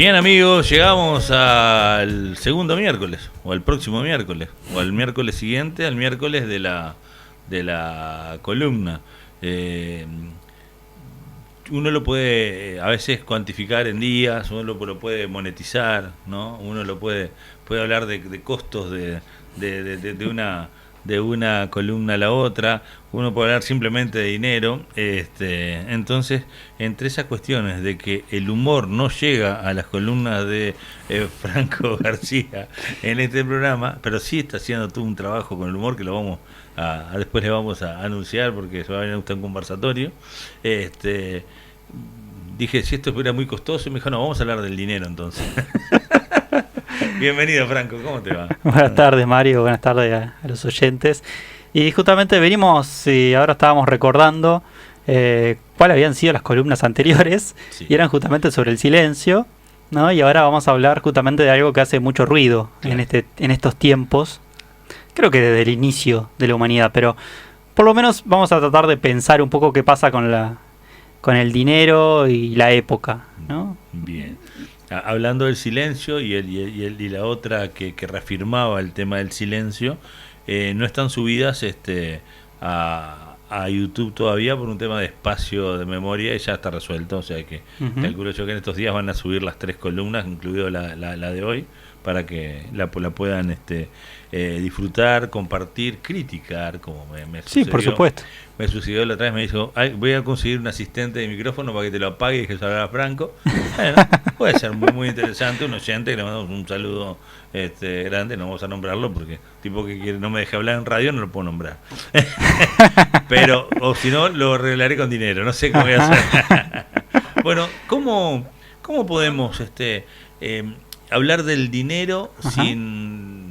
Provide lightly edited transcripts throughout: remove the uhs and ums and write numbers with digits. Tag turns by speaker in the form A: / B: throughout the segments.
A: Bien, amigos, llegamos al segundo miércoles, o al próximo miércoles, o al miércoles siguiente, al miércoles de la columna. Uno lo puede a veces cuantificar en días, uno lo puede monetizar, ¿no? Uno puede hablar de costos de una columna a la otra, uno puede hablar simplemente de dinero. Entonces, entre esas cuestiones de que el humor no llega a las columnas de Franco García en este programa, pero sí está haciendo todo un trabajo con el humor que lo vamos después le vamos a anunciar porque se va a venir a un conversatorio. Dije, si esto era muy costoso, y me dijo, no, vamos a hablar del dinero entonces. Bienvenido, Franco, ¿cómo te va?
B: Buenas tardes, Mario, buenas tardes a los oyentes. Y justamente venimos y ahora estábamos recordando cuáles habían sido las columnas anteriores, sí. Y eran justamente sobre el silencio, ¿no? Y ahora vamos a hablar justamente de algo que hace mucho ruido, claro, en estos tiempos, creo que desde el inicio de la humanidad, pero por lo menos vamos a tratar de pensar un poco qué pasa con el dinero y la época, ¿no?
A: Bien. Hablando del silencio y la otra que reafirmaba el tema del silencio, no están subidas a YouTube todavía por un tema de espacio de memoria y ya está resuelto, o sea que calculo yo que en estos días van a subir las 3 columnas, incluido la de hoy, para que la puedan disfrutar, compartir, criticar, como me sucedió.
B: Sí, por supuesto.
A: Me sucedió la otra vez, me dijo, voy a conseguir un asistente de micrófono para que te lo apague y que se haga Franco. Bueno, puede ser muy, muy interesante, un oyente, le mandamos un saludo grande, no vamos a nombrarlo porque tipo que no me deja hablar en radio no lo puedo nombrar. Pero, o si no, lo arreglaré con dinero, no sé cómo voy a hacer. Bueno, ¿cómo podemos hablar del dinero sin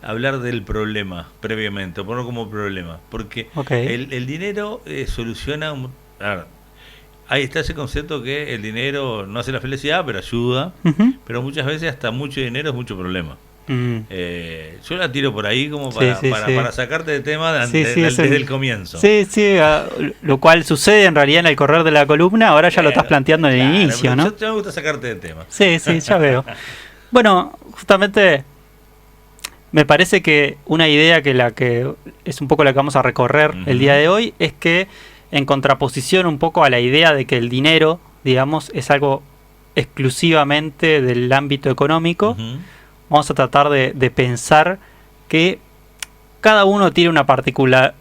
A: hablar del problema previamente, o ponerlo como problema? Porque el dinero soluciona... ahí está ese concepto que el dinero no hace la felicidad, pero ayuda, pero muchas veces hasta mucho dinero es mucho problema. Yo la tiro por ahí como para sacarte de tema desde el comienzo.
B: Sí, lo cual sucede en realidad en el correr de la columna, ahora ya lo estás planteando en el inicio, ¿no?
A: Yo me gusta sacarte de tema.
B: Sí, ya veo. Bueno, justamente me parece que una idea que es un poco la que vamos a recorrer el día de hoy es que, en contraposición un poco a la idea de que el dinero, digamos, es algo exclusivamente del ámbito económico, vamos a tratar de pensar que cada uno tiene una particular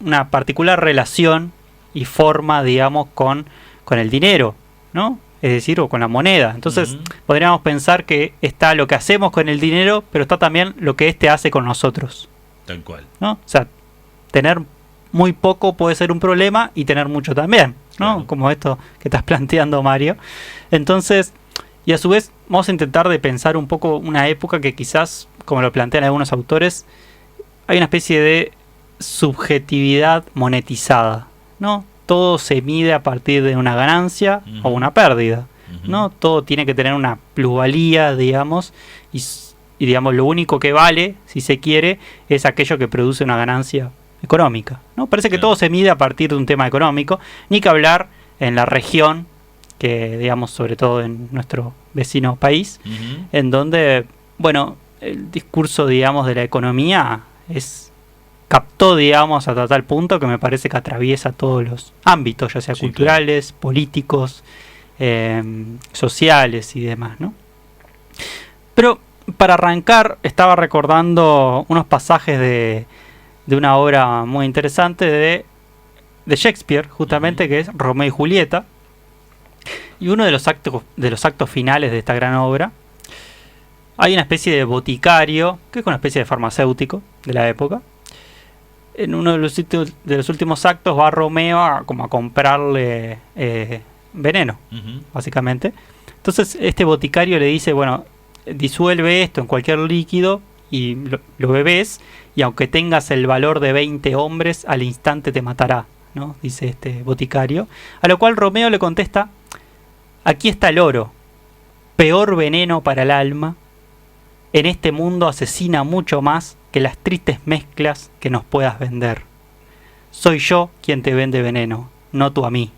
B: relación y forma, digamos, con el dinero, ¿no? Es decir, o con la moneda. Entonces, podríamos pensar que está lo que hacemos con el dinero, pero está también lo que éste hace con nosotros.
A: Tal cual.
B: ¿No? O sea, tener muy poco puede ser un problema y tener mucho también, ¿no? Claro. Como esto que estás planteando, Mario. Entonces, y a su vez, vamos a intentar de pensar un poco una época que quizás, como lo plantean algunos autores, hay una especie de subjetividad monetizada, ¿no? Todo se mide a partir de una ganancia o una pérdida, ¿no? Todo tiene que tener una plusvalía, digamos, y digamos lo único que vale, si se quiere, es aquello que produce una ganancia económica, ¿no? Parece que todo se mide a partir de un tema económico, ni que hablar en la región, que digamos sobre todo en nuestro vecino país, en donde, bueno, el discurso, digamos, de la economía captó, digamos, hasta tal punto que me parece que atraviesa todos los ámbitos, ya sea culturales, claro, políticos, sociales y demás, ¿no? Pero para arrancar, estaba recordando unos pasajes de una obra muy interesante de Shakespeare, justamente, que es Romeo y Julieta. Y uno de los actos finales de esta gran obra, hay una especie de boticario, que es una especie de farmacéutico de la época. En uno de los últimos actos va Romeo a comprarle veneno, básicamente. Entonces este boticario le dice, bueno, disuelve esto en cualquier líquido y lo bebes, y aunque tengas el valor de 20 hombres, al instante te matará, ¿no? Dice este boticario. A lo cual Romeo le contesta, aquí está el oro, peor veneno para el alma. En este mundo asesina mucho más que las tristes mezclas que nos puedas vender. Soy yo quien te vende veneno, no tú a mí,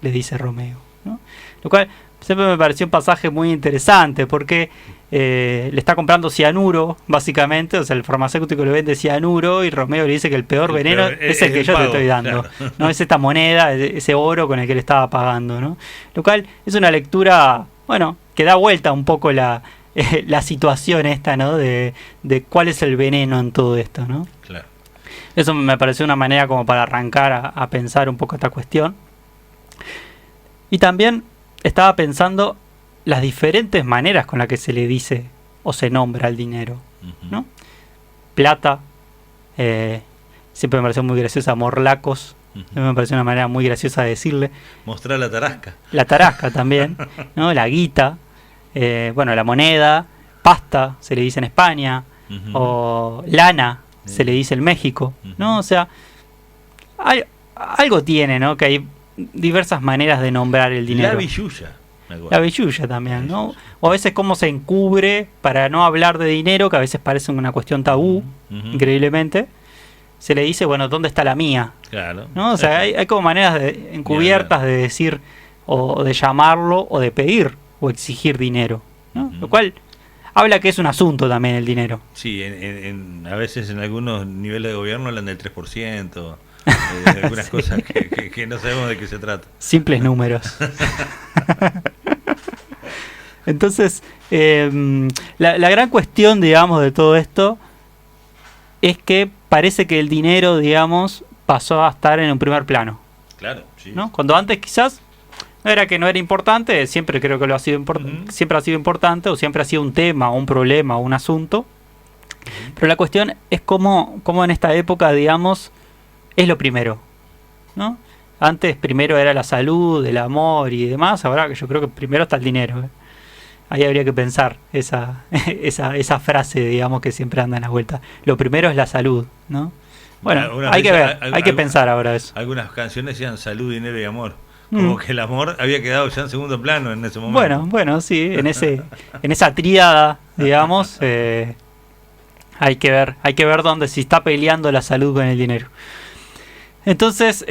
B: le dice Romeo, ¿no? Lo cual siempre me pareció un pasaje muy interesante porque le está comprando cianuro, básicamente, o sea, el farmacéutico le vende cianuro y Romeo le dice que el peor veneno es el que yo te estoy dando, claro. ¿No? Es esta moneda, ese oro con el que le estaba pagando, ¿no? Lo cual es una lectura, bueno, que da vuelta un poco la situación esta, ¿no? De cuál es el veneno en todo esto, ¿no?
A: Claro.
B: Eso me pareció una manera como para arrancar a pensar un poco esta cuestión. Y también estaba pensando las diferentes maneras con las que se le dice o se nombra el dinero, ¿no? Plata, siempre me pareció muy graciosa, morlacos, me pareció una manera muy graciosa de decirle.
A: Mostrar la tarasca.
B: La tarasca también, ¿no? La guita, bueno, la moneda, pasta, se le dice en España, o lana, se le dice en México, ¿no? O sea, algo tiene, ¿no? Que hay diversas maneras de nombrar el dinero.
A: La billulla.
B: La billulla también, ¿no? O a veces cómo se encubre para no hablar de dinero, que a veces parece una cuestión tabú, increíblemente. Se le dice, bueno, ¿dónde está la mía?
A: Claro.
B: ¿No? O sea, hay como maneras encubiertas de decir, o de llamarlo, o de pedir, o exigir dinero, ¿no? Lo cual habla que es un asunto también el dinero.
A: Sí, a veces en algunos niveles de gobierno hablan del 3%, algunas cosas que no sabemos de qué se trata.
B: Simples números. Entonces, la gran cuestión, digamos, de todo esto es que parece que el dinero, digamos, pasó a estar en un primer plano.
A: Claro, sí.
B: ¿No? Cuando antes quizás no era que no era importante, siempre creo que lo ha sido siempre ha sido importante, o siempre ha sido un tema, un problema, un asunto. Pero la cuestión es cómo en esta época, digamos, es lo primero, ¿no? Antes primero era la salud, el amor y demás, ahora yo creo que primero está el dinero, ¿eh? Ahí habría que pensar esa frase, digamos, que siempre anda en la vuelta. Lo primero es la salud, ¿no? Bueno, hay que ver, hay que pensar ahora eso.
A: Algunas canciones decían salud, dinero y amor. Como que el amor había quedado ya en segundo plano en ese momento.
B: Bueno, sí, en esa tríada, digamos, hay que ver dónde si está peleando la salud con el dinero. Entonces,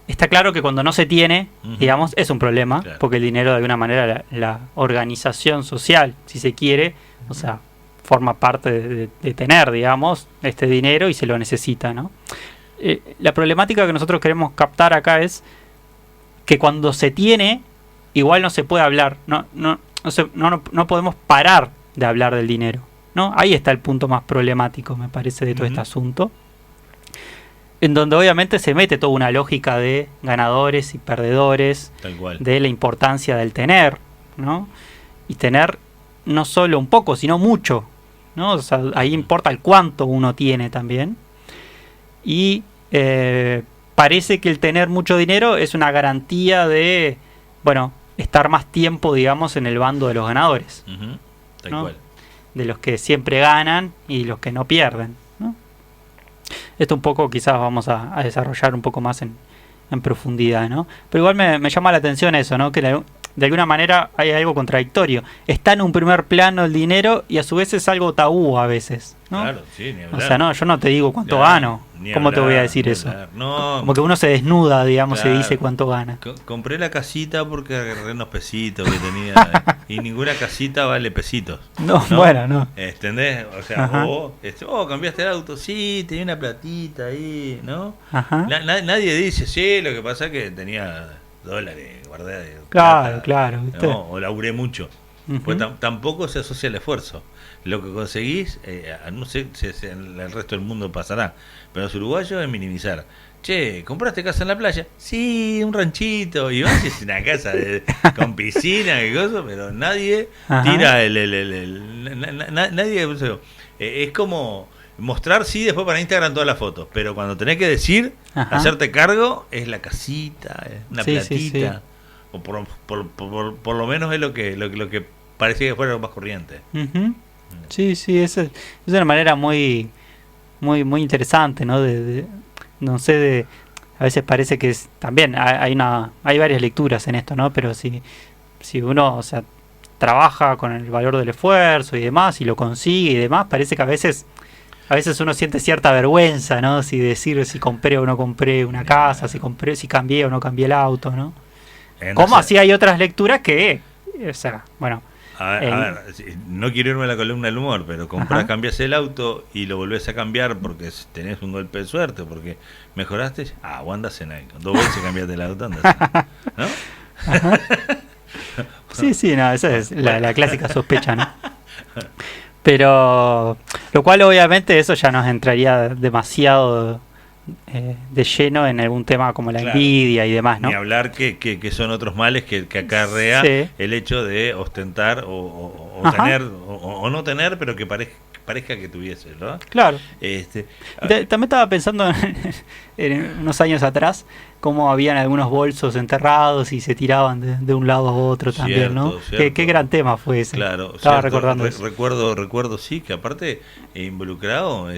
B: está claro que cuando no se tiene, digamos, es un problema, claro. Porque el dinero, de alguna manera, la organización social, si se quiere, o sea, forma parte de tener, digamos, este dinero y se lo necesita, ¿no? La problemática que nosotros queremos captar acá es que cuando se tiene, igual no se puede hablar, no podemos parar de hablar del dinero, ¿no? Ahí está el punto más problemático, me parece, de todo este asunto. En donde obviamente se mete toda una lógica de ganadores y perdedores,
A: tal cual,
B: de la importancia del tener, ¿no? Y tener no solo un poco, sino mucho, ¿no? O sea, ahí importa el cuánto uno tiene también. Y parece que el tener mucho dinero es una garantía de, bueno, estar más tiempo, digamos, en el bando de los ganadores,
A: tal
B: ¿no?
A: cual.
B: De los que siempre ganan y los que no pierden, ¿no? Esto un poco quizás vamos a desarrollar un poco más en profundidad, ¿no? Pero igual me llama la atención eso, ¿no? Que de alguna manera hay algo contradictorio. Está en un primer plano el dinero y a su vez es algo tabú a veces, ¿no?
A: Claro, sí, ni hablar.
B: O sea, no, yo no te digo cuánto gano. ¿Cómo te voy a decir eso?
A: No,
B: como que uno se desnuda, digamos,
A: claro.
B: Se dice cuánto gana.
A: Compré la casita porque agarré unos pesitos que tenía y ninguna casita vale pesitos.
B: No, bueno, no.
A: ¿Entendés? O sea, cambiaste el auto, sí, tenía una platita ahí, ¿no? Nadie dice, sí, lo que pasa es que tenía dólares, guardé.
B: Claro, ¿viste?
A: No, o laburé mucho. Pues tampoco se asocia al esfuerzo. Lo que conseguís, no sé si en el resto del mundo pasará, pero los uruguayos es minimizar. Che, ¿compraste casa en la playa? Sí, un ranchito. Y vas, es una casa con piscina y cosas, pero nadie tira nadie. Es como mostrar, sí, después para Instagram todas las fotos, pero cuando tenés que decir, hacerte cargo, es la casita, es una platita. Sí. O por lo menos es lo que parecía que fuera lo más corriente.
B: Sí, es una manera muy interesante, ¿no? No sé, a veces parece que también hay varias lecturas en esto, ¿no? Pero si uno, o sea, trabaja con el valor del esfuerzo y demás y lo consigue y demás, parece que a veces uno siente cierta vergüenza, ¿no? Si decir si compré o no compré una casa, si cambié o no cambié el auto, ¿no? Como así hay otras lecturas que, o sea, bueno.
A: A ver, no quiero irme a la columna del humor, pero compras, cambias el auto y lo volvés a cambiar porque tenés un golpe de suerte, porque mejoraste, vos andás en ahí. 2 veces cambiaste el auto, andás en ahí, ¿no?
B: Sí, no, esa es la clásica sospecha, ¿no? Pero, lo cual obviamente eso ya nos entraría demasiado de lleno en algún tema como la envidia y demás, ¿no?
A: Ni hablar que son otros males que acarrea el hecho de ostentar o tener o no tener, pero que parezca que tuviese, ¿no?
B: Claro. También estaba pensando en unos años atrás cómo habían algunos bolsos enterrados y se tiraban de un lado a otro también, ¿no? Qué gran tema fue ese.
A: Claro,
B: estaba recordando eso.
A: Recuerdo sí, que aparte involucrado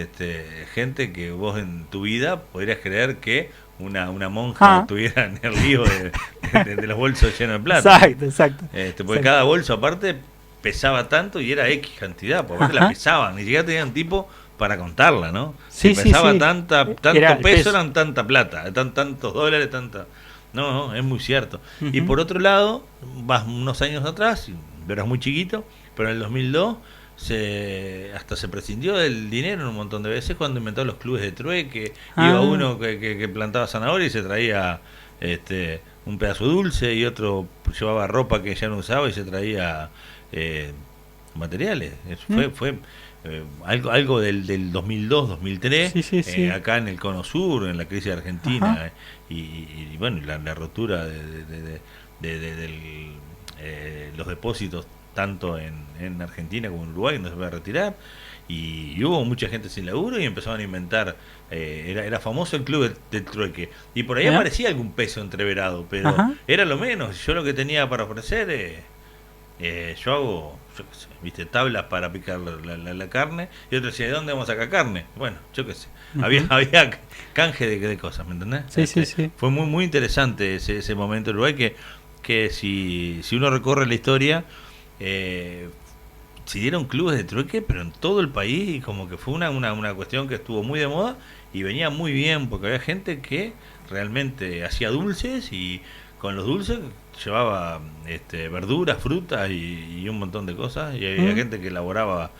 A: gente que vos en tu vida podrías creer que una monja estuviera en el río de los bolsos llenos de plata.
B: Exacto.
A: Porque cada bolso aparte pesaba tanto y era X cantidad, porque aparte la pesaban, ni siquiera tenían tipo para contarla, ¿no?
B: Sí,
A: si pesaba
B: sí.
A: tanto peso, eran tanta plata, tantos dólares, tanta... No, es muy cierto. Y por otro lado, vas unos años atrás, eras muy chiquito, pero en el 2002 hasta se prescindió del dinero un montón de veces cuando inventó los clubes de trueque. Iba uno que plantaba zanahoria y se traía un pedazo dulce, y otro llevaba ropa que ya no usaba y se traía materiales. Fue algo del 2002, 2003,
B: sí.
A: acá en el Cono Sur, en la crisis de Argentina, y bueno, la rotura de los depósitos tanto en Argentina como en Uruguay, no se va a retirar, y hubo mucha gente sin laburo y empezaban a inventar, era famoso el club del trueque, y por ahí aparecía algún peso entreverado, pero era lo menos. Yo lo que tenía para ofrecer, yo hago, yo qué sé, viste, tablas para picar la carne, y otro decía, ¿de dónde vamos a sacar carne? Bueno, yo qué sé, había canje de cosas, ¿me entendés?
B: Sí.
A: Fue muy interesante ese momento en Uruguay, que si uno recorre la historia, se dieron clubes de trueque, pero en todo el país, y como que fue una cuestión que estuvo muy de moda y venía muy bien, porque había gente que realmente hacía dulces, y con los dulces llevaba verduras, frutas y un montón de cosas, y había gente que elaboraba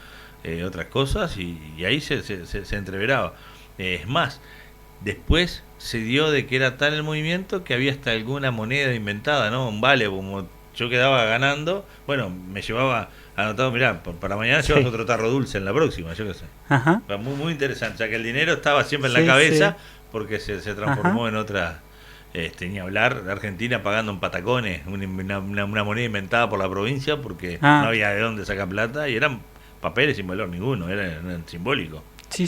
A: otras cosas, y ahí se entreveraba. Es más, después se dio de que era tal el movimiento que había hasta alguna moneda inventada, ¿no? Un vale, como yo quedaba ganando, bueno, me llevaba anotado, mirá, para mañana llevas otro tarro dulce en la próxima, yo qué sé. Muy interesante, o sea que el dinero estaba siempre en la cabeza, porque se transformó en otra... ni hablar de Argentina pagando en patacones, una moneda inventada por la provincia, porque no había de dónde sacar plata, y eran papeles sin valor ninguno, eran simbólicos.
B: Sí.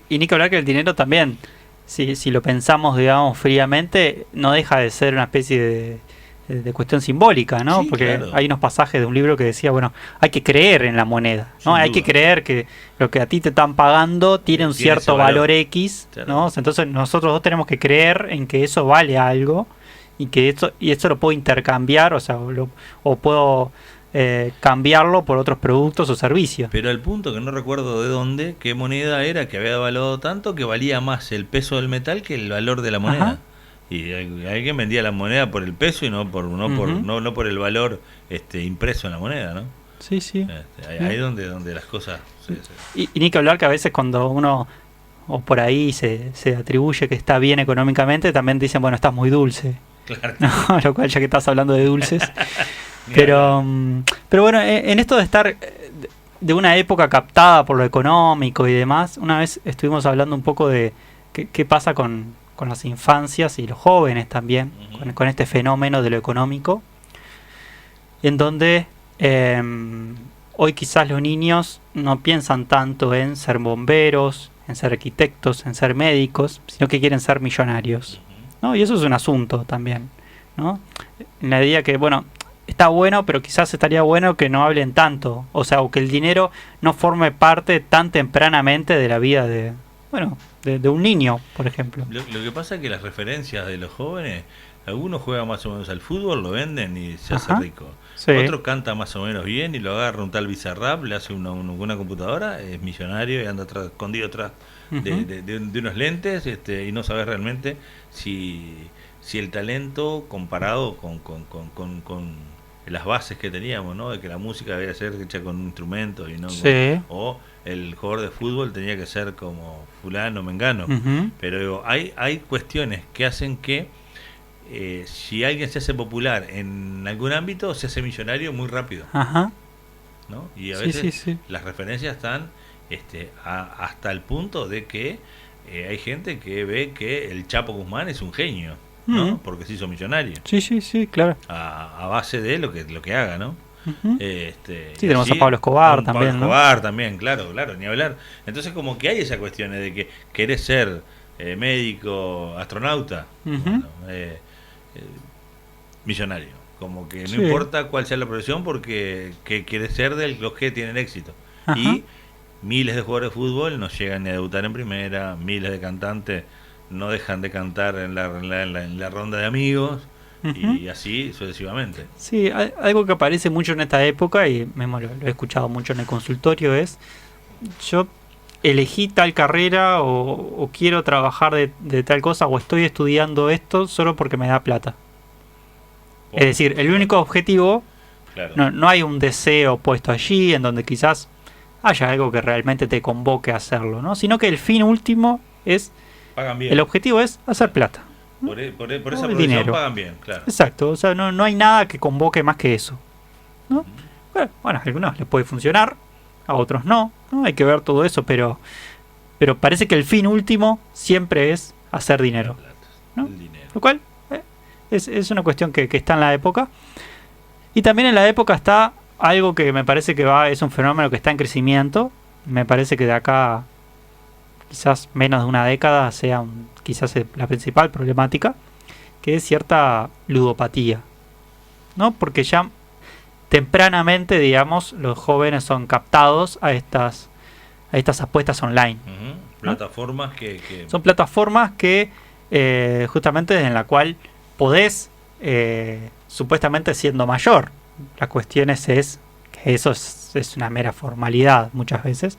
B: Y ni que hablar que el dinero también, si lo pensamos, digamos, fríamente, no deja de ser una especie de cuestión simbólica, ¿no? Porque hay unos pasajes de un libro que decía, bueno, hay que creer en la moneda, ¿no? Hay que creer que lo que a ti te están pagando tiene un cierto valor X, ¿no? Entonces nosotros dos tenemos que creer en que eso vale algo, y que esto lo puedo intercambiar, o sea, o puedo cambiarlo por otros productos o servicios.
A: Pero al punto que no recuerdo de dónde, qué moneda era que había valuado tanto que valía más el peso del metal que el valor de la moneda. Y alguien vendía la moneda por el peso y no por el valor impreso en la moneda, ¿no?
B: Sí.
A: Ahí donde las cosas...
B: Y ni que hablar que a veces cuando uno, o por ahí se atribuye que está bien económicamente, también dicen, bueno, estás muy dulce.
A: Claro.
B: ¿No? Lo cual, ya que estás hablando de dulces. pero bueno, en esto de estar de una época captada por lo económico y demás, una vez estuvimos hablando un poco de qué pasa con las infancias y los jóvenes también, con este fenómeno de lo económico, en donde hoy quizás los niños no piensan tanto en ser bomberos, en ser arquitectos, en ser médicos, sino que quieren ser millonarios, ¿no? Y eso es un asunto también, ¿no? En la idea que, bueno, está bueno, pero quizás estaría bueno que no hablen tanto, o sea, o que el dinero no forme parte tan tempranamente de la vida de un niño, por ejemplo.
A: Lo que pasa es que las referencias de los jóvenes, algunos juegan más o menos al fútbol, lo venden y se hace rico. Otro canta más o menos bien y lo agarra un tal Bizarrap, le hace una computadora, es millonario y anda escondido atrás
B: Ujú.
A: de unos lentes, y no sabes realmente si el talento comparado con las bases que teníamos, ¿no? De que la música debía ser hecha con instrumentos y no
B: Sí.
A: o el jugador de fútbol tenía que ser como fulano, mengano.
B: Ujú.
A: Pero digo, hay cuestiones que hacen que si alguien se hace popular en algún ámbito, se hace millonario muy rápido,
B: Ajá.
A: ¿no? Y a
B: Sí,
A: veces
B: sí, sí.
A: las referencias están hasta el punto de que hay gente que ve que el Chapo Guzmán es un genio,
B: Mm.
A: ¿no? Porque se hizo millonario
B: Sí, sí, sí, claro.
A: a base de lo que haga, ¿no?
B: Ujú. Sí,
A: Y
B: tenemos a
A: así,
B: Pablo Escobar
A: Pablo
B: también, ¿no?
A: Escobar también, claro, claro, ni hablar. Entonces como que hay esa cuestión de que querés ser médico, astronauta,
B: Ujú.
A: bueno, eh, millonario. Como que no
B: Sí.
A: importa cuál sea la profesión porque que quiere ser de los que tienen éxito.
B: Ajá.
A: Y miles de jugadores de fútbol no llegan ni a debutar en primera, miles de cantantes no dejan de cantar en la ronda de amigos
B: Ujú.
A: y así sucesivamente.
B: Sí, algo que aparece mucho en esta época y mismo lo he escuchado mucho en el consultorio es yo elegí tal carrera o quiero trabajar de tal cosa o estoy estudiando esto solo porque me da plata. Es decir, el único objetivo,
A: Claro,
B: no hay un deseo puesto allí en donde quizás haya algo que realmente te convoque a hacerlo, ¿no? Sino que el fin último es,
A: pagan
B: el
A: bien.
B: objetivo es hacer plata, ¿no?
A: Por
B: O
A: esa
B: el
A: profesión
B: dinero.
A: pagan bien, claro.
B: Exacto, o sea, no hay nada que convoque más que eso, ¿no? Bueno, a algunos les puede funcionar, a otros no, ¿no? Hay que ver todo eso, pero parece que el fin último siempre es hacer
A: La
B: dinero,
A: plata,
B: ¿no?
A: el dinero.
B: Lo cual es una cuestión que está en la época. Y también en la época está algo que me parece que es un fenómeno que está en crecimiento. Me parece que de acá quizás menos de una década sea quizás la principal problemática, que es cierta ludopatía, ¿no? Porque ya tempranamente, digamos, los jóvenes son captados a estas apuestas online,
A: Ujú.
B: ¿no?
A: Plataformas
B: Son plataformas que justamente en la cual podés, supuestamente siendo mayor, la cuestión es que eso es una mera formalidad muchas veces,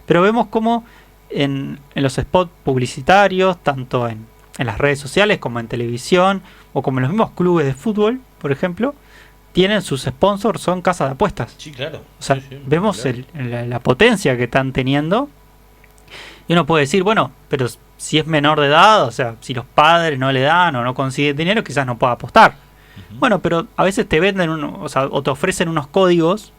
B: pero vemos como en los spots publicitarios, tanto en las redes sociales como en televisión, o como en los mismos clubes de fútbol, por ejemplo, tienen sus sponsors, son casas de apuestas.
A: sí, claro.
B: O sea,
A: Sí, sí,
B: vemos
A: claro.
B: la potencia que están teniendo. Y uno puede decir, bueno, pero si es menor de edad, o sea, si los padres no le dan o no consiguen dinero, quizás no pueda apostar.
A: Ujú,
B: Bueno, pero a veces te venden, o sea, o te ofrecen unos códigos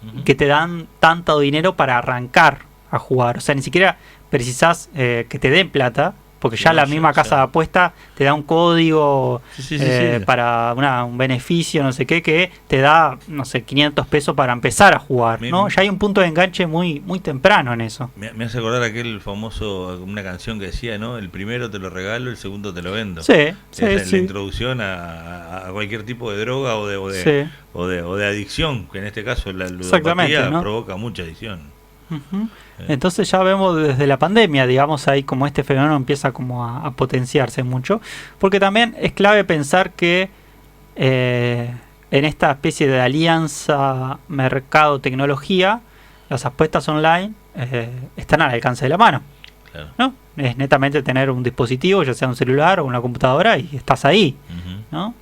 A: ujú.
B: que te dan tanto dinero para arrancar a jugar. O sea, ni siquiera precisás que te den plata, porque
A: Sí,
B: ya
A: no,
B: la misma casa de apuesta te da un código
A: sí, sí, sí, sí.
B: para un beneficio, no sé qué, que te da, no sé, 500 pesos para empezar a jugar,
A: Me,
B: ¿no? Ya hay un punto de enganche muy, muy temprano en eso.
A: me hace acordar aquel famoso, una canción que decía, ¿no? El primero te lo regalo, el segundo te lo vendo.
B: Sí,
A: Esa
B: sí,
A: es la
B: sí.
A: introducción a cualquier tipo de droga
B: Sí,
A: o de adicción, que en este caso la
B: exactamente,
A: ludopatía
B: ¿no?
A: provoca mucha adicción.
B: Ujú. Entonces ya vemos desde la pandemia, digamos, ahí como este fenómeno empieza como a potenciarse mucho, porque también es clave pensar que en esta especie de alianza mercado-tecnología, las apuestas online están al alcance de la mano,
A: Claro.
B: ¿no? Es netamente tener un dispositivo, ya sea un celular o una computadora, y estás ahí,
A: Ujú.
B: ¿no?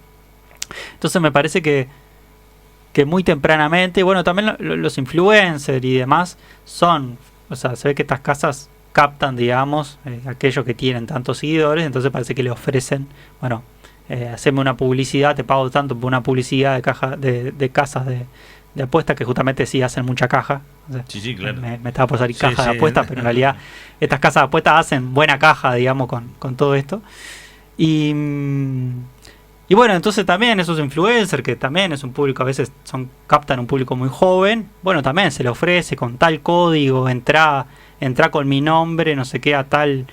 B: Entonces me parece que muy tempranamente, bueno, también los influencers y demás son, o sea, se ve que estas casas captan, digamos, aquellos que tienen tantos seguidores, entonces parece que le ofrecen, bueno, haceme una publicidad, te pago tanto por una publicidad de casas de apuestas que justamente sí hacen mucha caja. O sea,
A: Sí, sí, claro.
B: me estaba por salir
A: Sí,
B: caja de
A: sí.
B: apuestas, pero en realidad estas casas de apuestas hacen buena caja, digamos, con todo esto. Y, y bueno, entonces también esos influencers, que también es un público, a veces captan un público muy joven, bueno, también se le ofrece con tal código, entra con mi nombre, no sé qué, a tal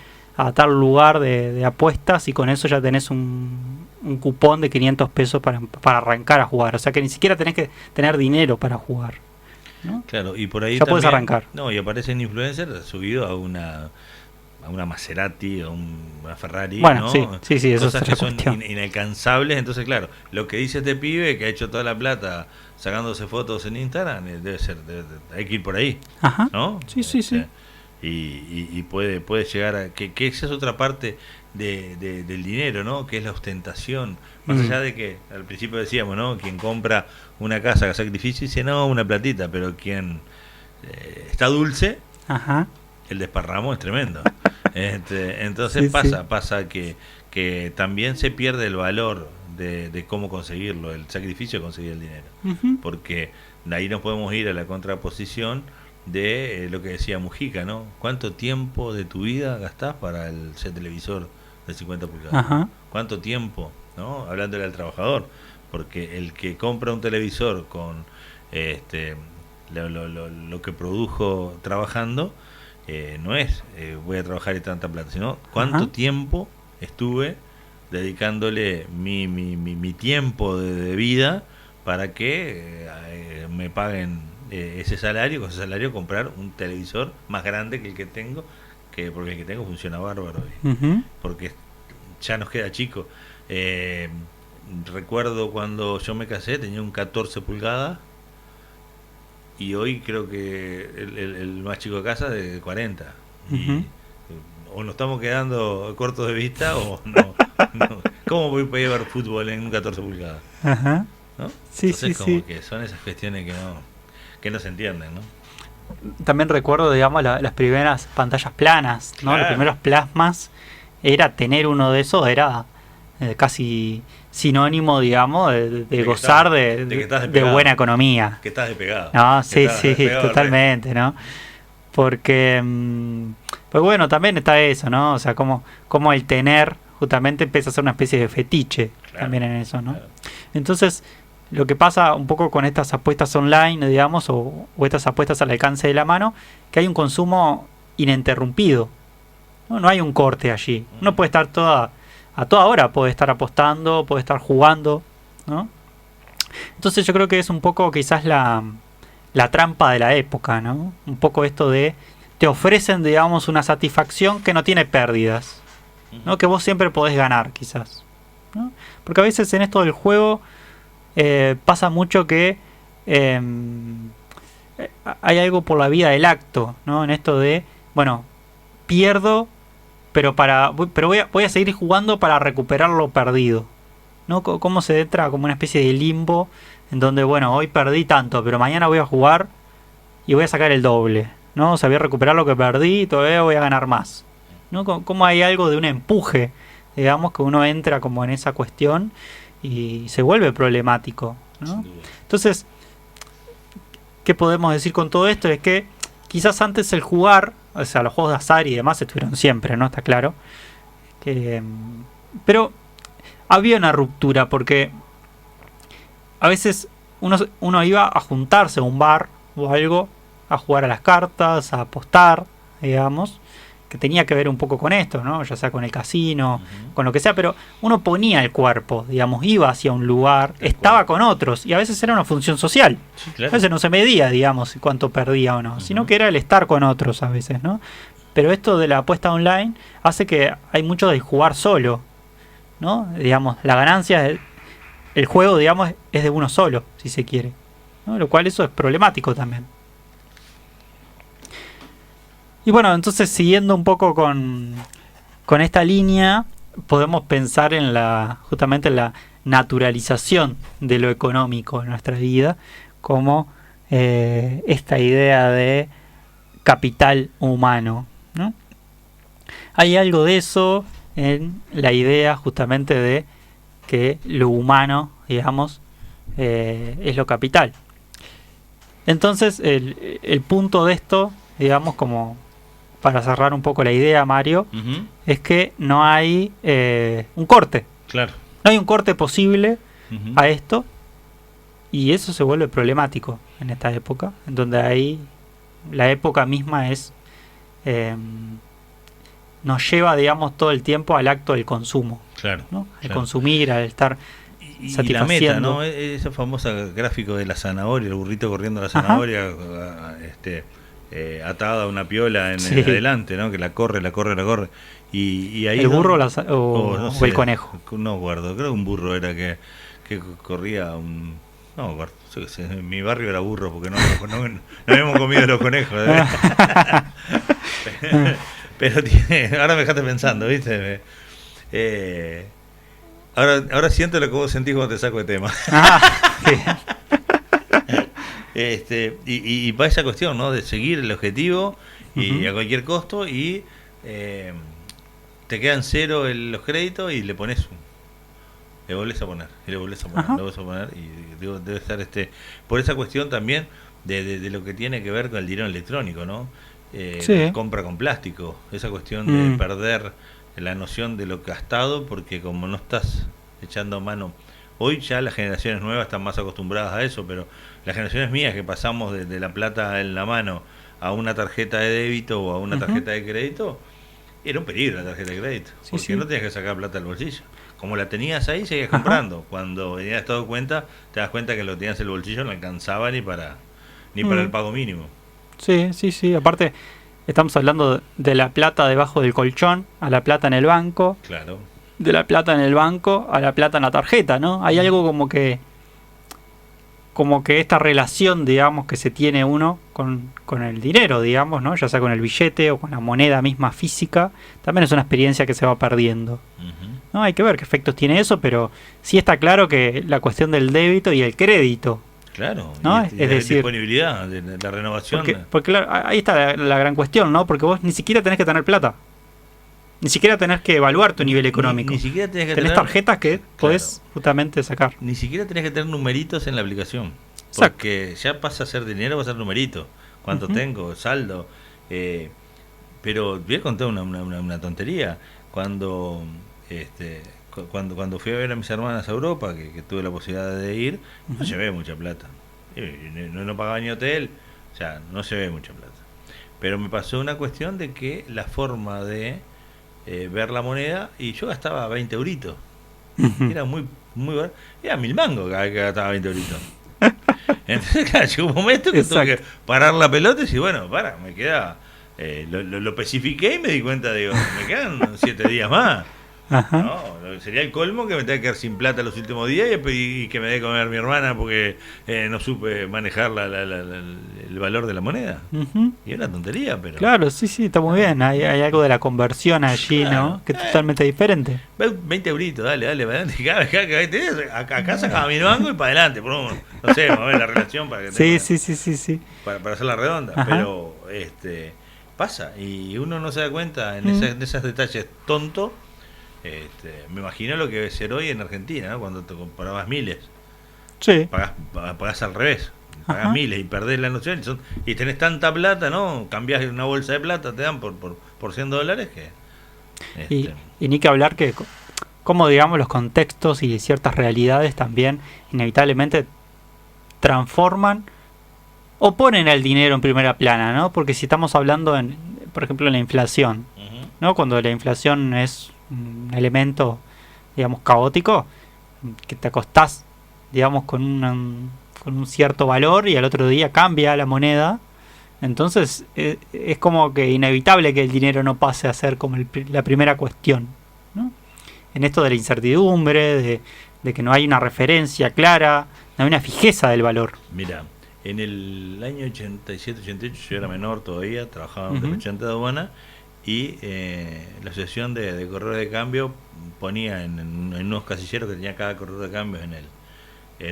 B: lugar de apuestas, y con eso ya tenés un cupón de 500 pesos para arrancar a jugar. O sea que ni siquiera tenés que tener dinero para jugar, ¿no?
A: Claro, y por ahí
B: Ya
A: también,
B: puedes arrancar.
A: no, y aparecen influencers subido a una Maserati, a una Ferrari,
B: Bueno,
A: ¿no?
B: sí, eso
A: Cosas
B: es
A: que
B: otra
A: son
B: cuestión.
A: inalcanzables. Entonces, claro, lo que dice este pibe que ha hecho toda la plata sacándose fotos en Instagram, hay que ir por ahí,
B: Ajá.
A: ¿no?
B: Sí, sí, sí.
A: y puede llegar a que esa es otra parte del dinero, ¿no? Que es la ostentación, más allá de que al principio decíamos, ¿no? Quien compra una casa a sacrificio dice no, una platita, pero quien está dulce,
B: Ajá.
A: el desparramo es tremendo. Entonces
B: Sí, sí.
A: pasa que también se pierde el valor de cómo conseguirlo, el sacrificio de conseguir el dinero,
B: Ujú.
A: porque de ahí nos podemos ir a la contraposición de lo que decía Mujica, ¿no? ¿Cuánto tiempo de tu vida gastás para ese televisor de 50 pulgadas?
B: Ajá.
A: ¿Cuánto tiempo, ¿no? Hablándole al trabajador, porque el que compra un televisor con este lo que produjo trabajando, no es voy a trabajar y tanta plata, sino cuánto
B: Ajá.
A: tiempo estuve dedicándole mi tiempo de vida para que me paguen ese salario, con ese salario comprar un televisor más grande que el que tengo, porque el que tengo funciona bárbaro,
B: Ujú.
A: porque ya nos queda chico. Eh, Recuerdo cuando yo me casé, tenía un 14 pulgadas y hoy creo que el más chico de casa de 40. Y
B: Ujú.
A: o nos estamos quedando cortos de vista o no. No. ¿Cómo voy a ver fútbol en un 14 pulgadas?
B: Ajá.
A: ¿No?
B: Sí, sí,
A: Entonces
B: sí.
A: como que son esas cuestiones que no se entienden, ¿no?
B: También recuerdo, digamos, las primeras pantallas planas, ¿no? Los
A: Claro,
B: primeros plasmas. Era tener uno de esos, era casi sinónimo, digamos, de
A: de que estás,
B: gozar
A: de que estás
B: de buena
A: despegado,
B: economía.
A: que estás despegado,
B: No,
A: que
B: sí,
A: estás
B: sí,
A: despegado del resto.
B: totalmente, ¿no? Porque, pues bueno, también está eso, ¿no? O sea, como el tener justamente empieza a ser una especie de fetiche
A: Claro,
B: también en eso, ¿no?
A: claro.
B: Entonces, lo que pasa un poco con estas apuestas online, digamos, o estas apuestas al alcance de la mano, que hay un consumo ininterrumpido, ¿no? No hay un corte allí. Uno puede estar a toda hora, puede estar apostando, puede estar jugando, ¿no? Entonces yo creo que es un poco quizás la trampa de la época, ¿no? Un poco esto de te ofrecen, digamos, una satisfacción que no tiene pérdidas,
A: Ujú.
B: ¿no? Que vos siempre podés ganar, quizás, ¿no? Porque a veces en esto del juego pasa mucho que eh, hay algo por la vía del acto, ¿no? En esto de, bueno, pierdo, pero voy a seguir jugando para recuperar lo perdido, ¿no? Cómo se entra como una especie de limbo en donde, bueno, hoy perdí tanto, pero mañana voy a jugar y voy a sacar el doble, ¿no? O sea, voy a recuperar lo que perdí y todavía voy a ganar más, ¿no? Como hay algo de un empuje, digamos, que uno entra como en esa cuestión y se vuelve problemático,
A: Sin
B: ¿no?
A: duda.
B: Entonces, ¿qué podemos decir con todo esto? Es que quizás antes el jugar, o sea, los juegos de azar y demás estuvieron siempre, ¿no? Está claro. Que, pero había una ruptura porque a veces uno iba a juntarse a un bar o algo, a jugar a las cartas, a apostar, digamos, que tenía que ver un poco con esto, ¿no? Ya sea con el casino,
A: Ujú.
B: con lo que sea, pero uno ponía el cuerpo, digamos, iba hacia un lugar,
A: Tal
B: estaba
A: cual.
B: con otros y a veces era una función social.
A: Sí,
B: A
A: claro.
B: veces no se medía, digamos, cuánto perdía o no, sino
A: Ujú.
B: que era el estar con otros a veces, ¿no? Pero esto de la apuesta online hace que hay mucho de jugar solo, ¿no? Digamos, la ganancia, el juego, digamos, es de uno solo, si se quiere, ¿no? Lo cual eso es problemático también. Y bueno, entonces siguiendo un poco con esta línea, podemos pensar en justamente en la naturalización de lo económico en nuestra vida, como esta idea de capital humano, ¿no? Hay algo de eso en la idea justamente de que lo humano, digamos, es lo capital. Entonces, el punto de esto, digamos, como para cerrar un poco la idea, Mario,
A: Ujú.
B: es que no hay un corte.
A: Claro.
B: No hay un corte posible
A: Ujú.
B: a esto y eso se vuelve problemático en esta época, en donde ahí la época misma es eh, nos lleva, digamos, todo el tiempo al acto del consumo,
A: Claro,
B: ¿no? Al
A: claro.
B: consumir, al estar
A: Y la meta,
B: satisfaciendo.
A: ¿no? Ese famoso gráfico de la zanahoria, el burrito corriendo a la
B: Ajá.
A: zanahoria, atada a una piola en
B: Sí.
A: adelante, ¿no? Que la corre, la corre, la corre. Y ahí
B: ¿El
A: es
B: burro
A: donde,
B: o,
A: no
B: o el
A: sé,
B: conejo?
A: no guardo, creo que un burro era que corría no guardo, yo qué sé, en mi barrio era burro porque no habíamos comido los conejos. Pero tiene, ahora me dejaste pensando, ¿viste? Ahora siento lo que vos sentís cuando te saco de tema. Y para esa cuestión, ¿no? De seguir el objetivo y a cualquier costo y te quedan cero los créditos y le pones le volvés a poner y le volvés a poner, le volvés a poner y debe estar por esa cuestión también de lo que tiene que ver con el dinero electrónico, ¿no? Compra con plástico, esa cuestión de perder la noción de lo gastado porque como no estás echando mano. Hoy ya las generaciones nuevas están más acostumbradas a eso, pero las generaciones mías que pasamos de la plata en la mano a una tarjeta de débito o a una tarjeta de crédito, era un peligro la tarjeta de crédito, porque no tenías que sacar plata del bolsillo. Como la tenías ahí, seguías comprando. Cuando tenías dado cuenta, te das cuenta que lo tenías en el bolsillo, no alcanzaba ni para el pago mínimo.
B: Sí. Aparte, estamos hablando de la plata debajo del colchón a la plata en el banco.
A: Claro.
B: De la plata en el banco a la plata en la tarjeta, ¿no? Hay algo como que esta relación, digamos, que se tiene uno con el dinero, digamos, ¿no? Ya sea con el billete o con la moneda misma física, también es una experiencia que se va perdiendo. ¿No? Hay que ver qué efectos tiene eso, pero sí está claro que la cuestión del débito y el crédito.
A: Claro,
B: ¿no?
A: Es decir, disponibilidad, de la renovación.
B: Porque claro, ahí está la gran cuestión, ¿no? Porque vos ni siquiera tenés que tener plata. Ni siquiera tenés que evaluar tu nivel económico.
A: Ni siquiera tenés que
B: tenés tarjetas que podés justamente sacar.
A: Ni siquiera tenés que tener numeritos en la aplicación.
B: Exacto.
A: Porque ya pasa a ser dinero, va a ser numerito. ¿Cuánto tengo? Saldo. Pero voy a contar una tontería. Cuando fui a ver a mis hermanas a Europa, que tuve la posibilidad de ir, no llevé mucha plata. No pagaba ni hotel, o sea, no llevé mucha plata. Pero me pasó una cuestión de que la forma de ver la moneda, y yo gastaba 20 euritos. Era muy barato. Era 1000 mangos cada vez que gastaba 20 euritos. Entonces, claro, llegó un momento que tuve que parar la pelota y decir, bueno, me queda. Lo especifiqué y me di cuenta, digo, me quedan 7 días más. No, sería el colmo que me tenga que quedar sin plata los últimos días y que me dé comer mi hermana porque no supe manejar el valor de la moneda. Y es una tontería, pero...
B: Claro, sí, está muy bien. Hay algo de la conversión allí, claro, ¿no? Que es totalmente diferente.
A: 20 euritos, dale, adelante. Acá sacaba mi banco y para adelante. No sé, vamos a ver la relación para que
B: Sí.
A: Para hacerla redonda. Pero pasa y uno no se da cuenta en esos detalles tontos. Me imagino lo que debe ser hoy en Argentina, ¿no? Cuando te comparabas miles.
B: Sí.
A: Pagás al revés. Pagás miles y perdés la noción. Y tenés tanta plata, ¿no? Cambiás una bolsa de plata, te dan por $100 que...
B: Y ni que hablar que como digamos los contextos y ciertas realidades también inevitablemente transforman o ponen el dinero en primera plana, ¿no? Porque si estamos hablando por ejemplo en la inflación, ¿no? Cuando la inflación es un elemento, digamos, caótico, que te acostás, digamos, con un cierto valor y al otro día cambia la moneda, entonces es como que inevitable que el dinero no pase a ser como la primera cuestión, ¿no? En esto de la incertidumbre, de que no hay una referencia clara, no hay una fijeza del valor.
A: Mira, en el año 87-88 yo era menor todavía, trabajaba en el de aduana. Y la asociación de corredores de cambio ponía en unos casilleros que tenía cada corredor de cambio en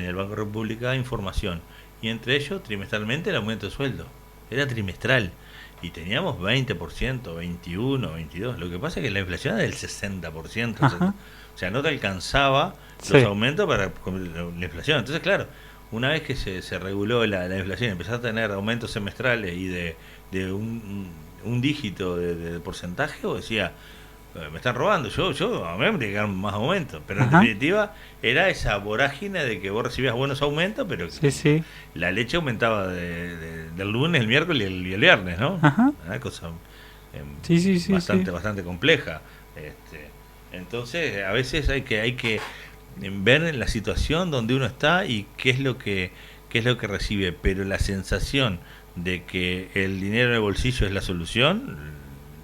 A: el Banco República información. Y entre ellos, trimestralmente, el aumento de sueldo. Era trimestral. Y teníamos 20%, 21%, 22%. Lo que pasa es que la inflación era del 60%. O sea, no te alcanzaba los aumentos para la inflación. Entonces, claro, una vez que se reguló la inflación, empezó a tener aumentos semestrales y de un dígito de porcentaje, o decía, me están robando, a mí me tiene que dar más aumentos, pero en definitiva era esa vorágine de que vos recibías buenos aumentos, pero la leche aumentaba del lunes, el miércoles y el viernes, ¿no? Una cosa bastante compleja. Entonces a veces hay que ver la situación donde uno está y qué es lo que recibe, pero la sensación de que el dinero en el bolsillo es la solución,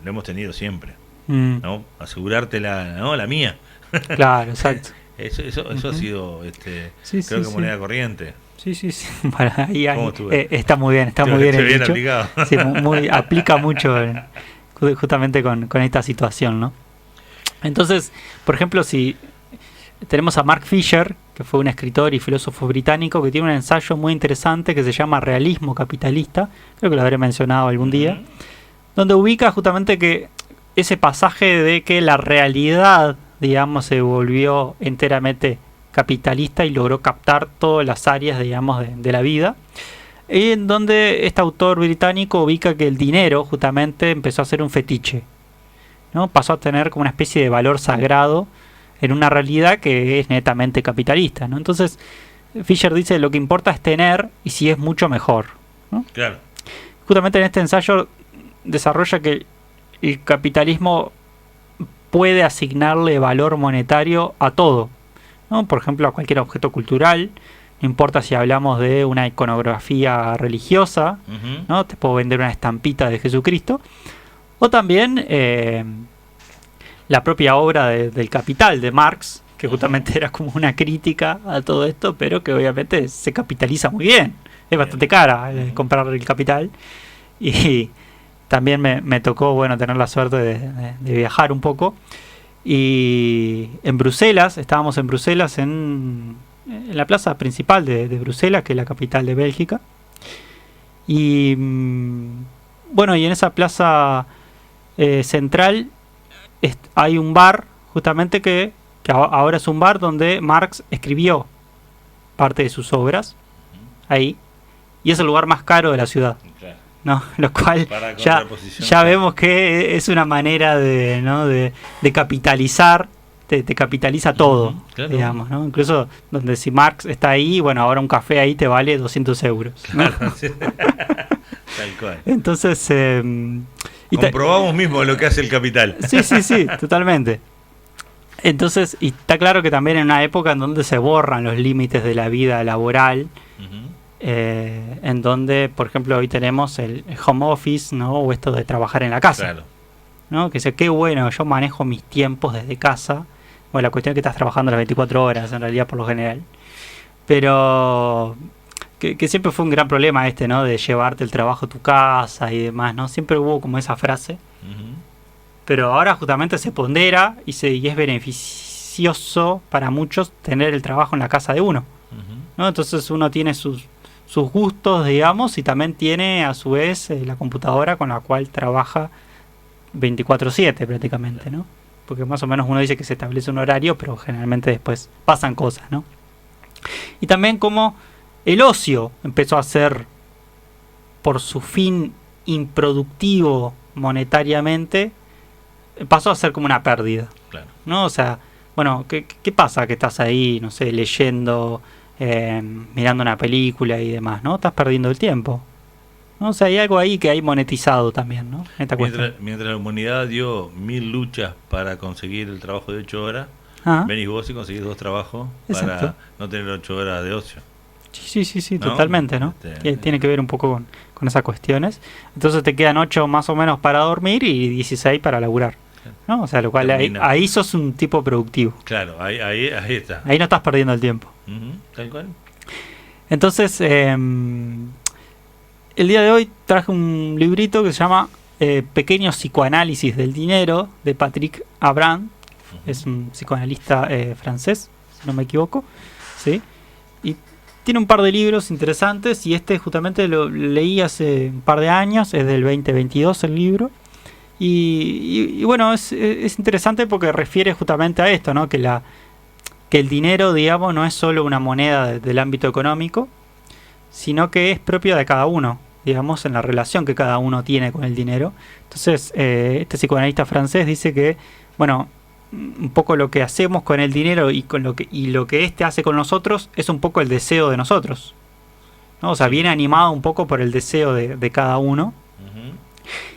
A: lo hemos tenido siempre, ¿no? Asegurarte la mía.
B: Claro, exacto.
A: Eso ha sido, creo que moneda corriente.
B: Sí. Ahí está muy bien, está muy bien.
A: Bien aplicado.
B: Sí, aplica mucho justamente con esta situación, ¿no? Entonces, por ejemplo, si tenemos a Mark Fisher, que fue un escritor y filósofo británico, que tiene un ensayo muy interesante que se llama Realismo Capitalista, creo que lo habré mencionado algún día, donde ubica justamente que ese pasaje de que la realidad, digamos, se volvió enteramente capitalista y logró captar todas las áreas, digamos, de la vida, en donde este autor británico ubica que el dinero justamente empezó a ser un fetiche, ¿no? Pasó a tener como una especie de valor sagrado en una realidad que es netamente capitalista, ¿no? Entonces Fisher dice lo que importa es tener y si es mucho mejor, ¿no?
A: Claro.
B: Justamente en este ensayo desarrolla que el capitalismo puede asignarle valor monetario a todo, ¿no? Por ejemplo, a cualquier objeto cultural, no importa si hablamos de una iconografía religiosa, ¿no? Te puedo vender una estampita de Jesucristo, o también la propia obra del Capital de Marx, que justamente era como una crítica a todo esto, pero que obviamente se capitaliza muy bien. Es bastante cara comprar el Capital. Y también me tocó, bueno, tener la suerte de viajar un poco. Y en Bruselas, estábamos en Bruselas, en la plaza principal de Bruselas, que es la capital de Bélgica. Y bueno, y en esa plaza central hay un bar, justamente que ahora es un bar donde Marx escribió parte de sus obras, ahí, y es el lugar más caro de la ciudad, ¿no? Lo cual ya vemos que es una manera de capitalizar, te capitaliza todo, claro, digamos, ¿no? Incluso donde si Marx está ahí, bueno, ahora un café ahí te vale 200 euros, ¿no?
A: Claro, sí. Tal cual.
B: Entonces
A: comprobamos mismo lo que hace el capital.
B: Sí, totalmente. Entonces, y está claro que también en una época en donde se borran los límites de la vida laboral, en donde, por ejemplo, hoy tenemos el home office, ¿no? O esto de trabajar en la casa, claro, ¿no? Que dice, qué bueno, yo manejo mis tiempos desde casa. Bueno, la cuestión es que estás trabajando las 24 horas, en realidad, por lo general. Pero que siempre fue un gran problema ¿no? De llevarte el trabajo a tu casa y demás, ¿no? Siempre hubo como esa frase. Pero ahora justamente se pondera y es beneficioso para muchos tener el trabajo en la casa de uno, ¿no? Entonces uno tiene sus gustos, digamos, y también tiene a su vez la computadora con la cual trabaja 24/7 prácticamente, ¿no? Porque más o menos uno dice que se establece un horario, pero generalmente después pasan cosas, ¿no? Y también como el ocio empezó a ser, por su fin improductivo monetariamente, pasó a ser como una pérdida, claro, ¿no? O sea, bueno, ¿qué pasa? Que estás ahí, no sé, leyendo, mirando una película y demás, ¿no? Estás perdiendo el tiempo, ¿no? O sea, hay algo ahí que hay monetizado también, ¿no?
A: Mientras la humanidad dio 1000 luchas para conseguir el trabajo de 8 horas, venís vos y conseguís 2 trabajos. Exacto. Para no tener 8 horas de ocio.
B: Sí, ¿no? Totalmente, ¿no? Tiene que ver un poco con esas cuestiones. Entonces te quedan 8 más o menos para dormir y 16 para laburar, ¿no? O sea, lo cual ahí sos un tipo productivo.
A: Claro, ahí está.
B: Ahí no estás perdiendo el tiempo.
A: Tal cual.
B: Entonces, el día de hoy traje un librito que se llama Pequeño psicoanálisis del dinero, de Patrick Abraham. Es un psicoanalista francés, si no me equivoco, ¿sí? Y tiene un par de libros interesantes, y este justamente lo leí hace un par de años, es del 2022 el libro. Y bueno, es interesante porque refiere justamente a esto, ¿no? Que el dinero, digamos, no es solo una moneda del ámbito económico, sino que es propio de cada uno, digamos, en la relación que cada uno tiene con el dinero. Entonces, este psicoanalista francés dice que, bueno, un poco lo que hacemos con el dinero y lo que éste hace con nosotros es un poco el deseo de nosotros, ¿no? O sea, viene animado un poco por el deseo de cada uno.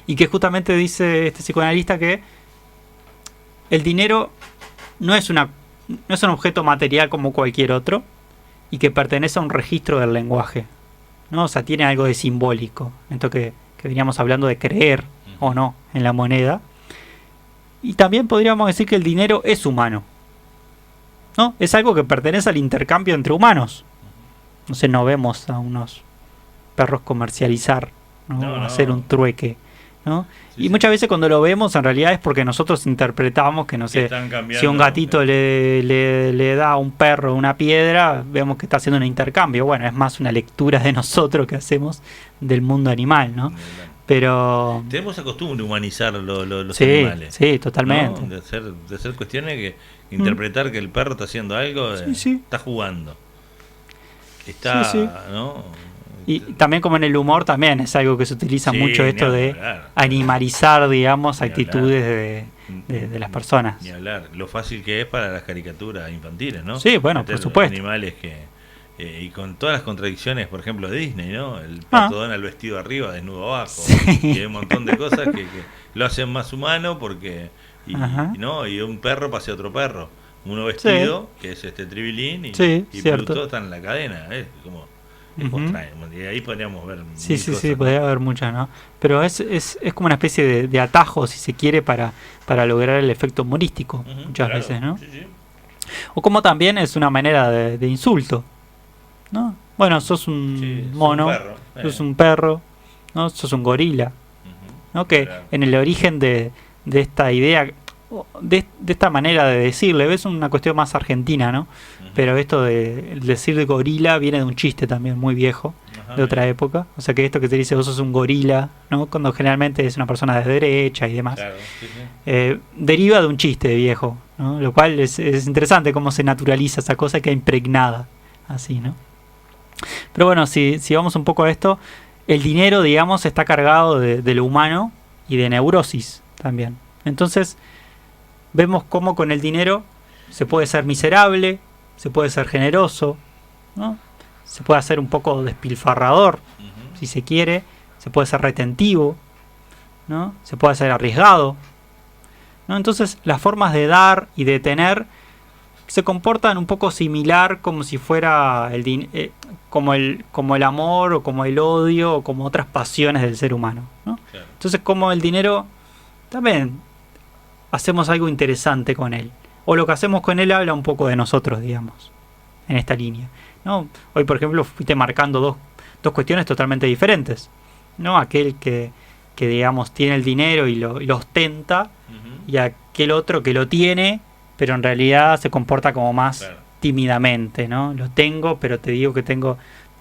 B: Y que justamente dice este psicoanalista que el dinero no es un objeto material como cualquier otro, y que pertenece a un registro del lenguaje, ¿no? O sea, tiene algo de simbólico, esto que veníamos hablando de creer o no en la moneda. Y también podríamos decir que el dinero es humano, ¿no? Es algo que pertenece al intercambio entre humanos. No sé, no vemos a unos perros comercializar, ¿no? Hacer un trueque, ¿no?
A: Sí,
B: Y
A: sí.
B: muchas veces cuando lo vemos en realidad es porque nosotros interpretamos que, no
A: Que
B: sé,
A: están cambiando,
B: si un gatito le da a un perro una piedra, vemos que está haciendo un intercambio. Bueno, es más una lectura de nosotros que hacemos del mundo animal, ¿no? Pero
A: Tenemos esa costumbre de humanizar los
B: sí,
A: animales.
B: sí, totalmente.
A: ¿No? De hacer cuestiones que interpretar que el perro está haciendo algo,
B: Sí, sí.
A: está jugando. Está,
B: Sí, sí.
A: ¿no?
B: Y también como en el humor también es algo que se utiliza
A: Sí,
B: mucho
A: ni
B: esto de
A: hablar.
B: animalizar, digamos,
A: Ni
B: actitudes
A: hablar.
B: de las personas.
A: Ni hablar. Lo fácil que es para las caricaturas infantiles, ¿no?
B: Sí, bueno,
A: Meter
B: por supuesto.
A: animales que... y con todas las contradicciones, por ejemplo, de Disney, ¿no? El pato Donald vestido arriba, desnudo abajo.
B: Sí.
A: Y hay un montón de cosas que lo hacen más humano porque...
B: Ajá.
A: ¿no? Y un perro pasea a otro perro. Uno vestido, que es Tribilín, y
B: cierto.
A: Pluto está en la cadena. Como... Y ahí podríamos ver
B: Sí,
A: mil
B: sí,
A: cosas,
B: sí,
A: ¿no?
B: podría haber muchas, ¿no? Pero es como una especie de atajo, si se quiere, para lograr el efecto humorístico, muchas
A: Claro,
B: veces, ¿no?
A: sí, sí.
B: O como también es una manera de insulto, ¿no? Bueno, sos un
A: Sí,
B: mono, sos un perro, ¿no? Sos un gorila, ¿no? Que
A: Claro.
B: en el origen de esta idea, de esta manera de decirle, ves una cuestión más argentina, ¿no? Pero esto de el decir de gorila viene de un chiste también muy viejo, de otra época. O sea que esto que te dice vos sos un gorila, ¿no? Cuando generalmente es una persona de derecha y demás.
A: Claro, sí, sí.
B: Deriva de un chiste viejo, ¿no? Lo cual es interesante cómo se naturaliza esa cosa que queda impregnada, así, ¿no? Pero bueno, si vamos un poco a esto, el dinero, digamos, está cargado de lo humano y de neurosis también. Entonces, vemos cómo con el dinero se puede ser miserable, se puede ser generoso, ¿no? Se puede hacer un poco despilfarrador, si se quiere, se puede ser retentivo, ¿no? Se puede ser arriesgado, ¿no? Entonces, las formas de dar y de tener se comportan un poco similar como si fuera como el amor o como el odio o como otras pasiones del ser humano, ¿no?
A: Claro.
B: Entonces, como el dinero también hacemos algo interesante con él, o lo que hacemos con él habla un poco de nosotros, digamos, en esta línea, ¿no? Hoy, por ejemplo, fuiste marcando dos cuestiones totalmente diferentes, ¿no? Aquel que digamos tiene el dinero y lo ostenta, y aquel otro que lo tiene pero en realidad se comporta como más tímidamente, ¿no? Lo tengo, pero te digo que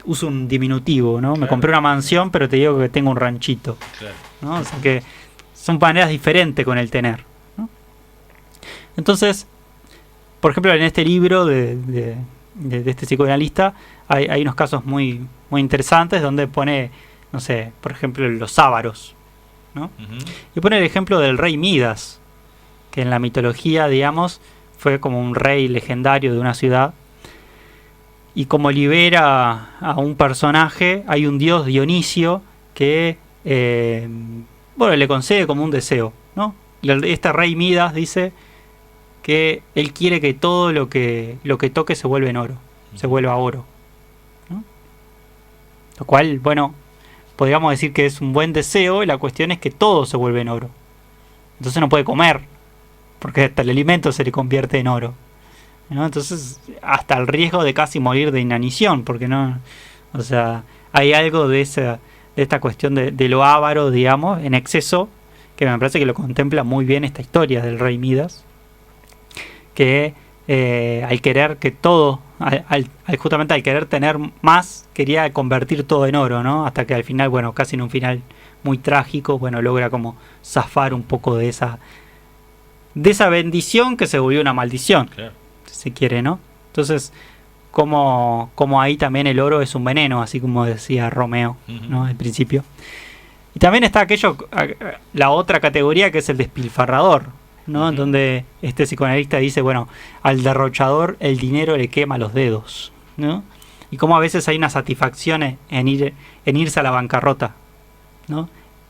B: uso un diminutivo, ¿no? Me compré una mansión, pero te digo que tengo un ranchito, ¿no? O sea que son maneras diferentes con el tener, ¿no? Entonces, por ejemplo, en este libro de este psicoanalista hay unos casos muy, muy interesantes donde pone, no sé, por ejemplo, los ávaros, ¿no? Y pone el ejemplo del rey Midas, que en la mitología, digamos, fue como un rey legendario de una ciudad. Y como libera a un personaje, hay un dios Dionisio que le concede como un deseo, ¿no? Este rey Midas dice que él quiere que todo lo que toque se vuelva en oro, se vuelva oro, ¿no? Lo cual, bueno, podríamos decir que es un buen deseo, y la cuestión es que todo se vuelve en oro. Entonces no puede comer, porque hasta el alimento se le convierte en oro, ¿no? Entonces, hasta el riesgo de casi morir de inanición, porque no, o sea, hay algo de esta cuestión de lo avaro, digamos, en exceso, que me parece que lo contempla muy bien esta historia del rey Midas, que al querer que todo, justamente al querer tener más, quería convertir todo en oro, ¿no? Hasta que al final, bueno, casi en un final muy trágico, bueno, logra como zafar un poco de esa bendición que se volvió una maldición, si se quiere, ¿no? Entonces, como ahí también el oro es un veneno, así como decía Romeo, ¿no? Al principio. Y también está la otra categoría, que es el despilfarrador, ¿no? Donde este psicoanalista dice, bueno, al derrochador el dinero le quema los dedos, ¿no? Y como a veces hay una satisfacción en irse a la bancarrota, ¿no?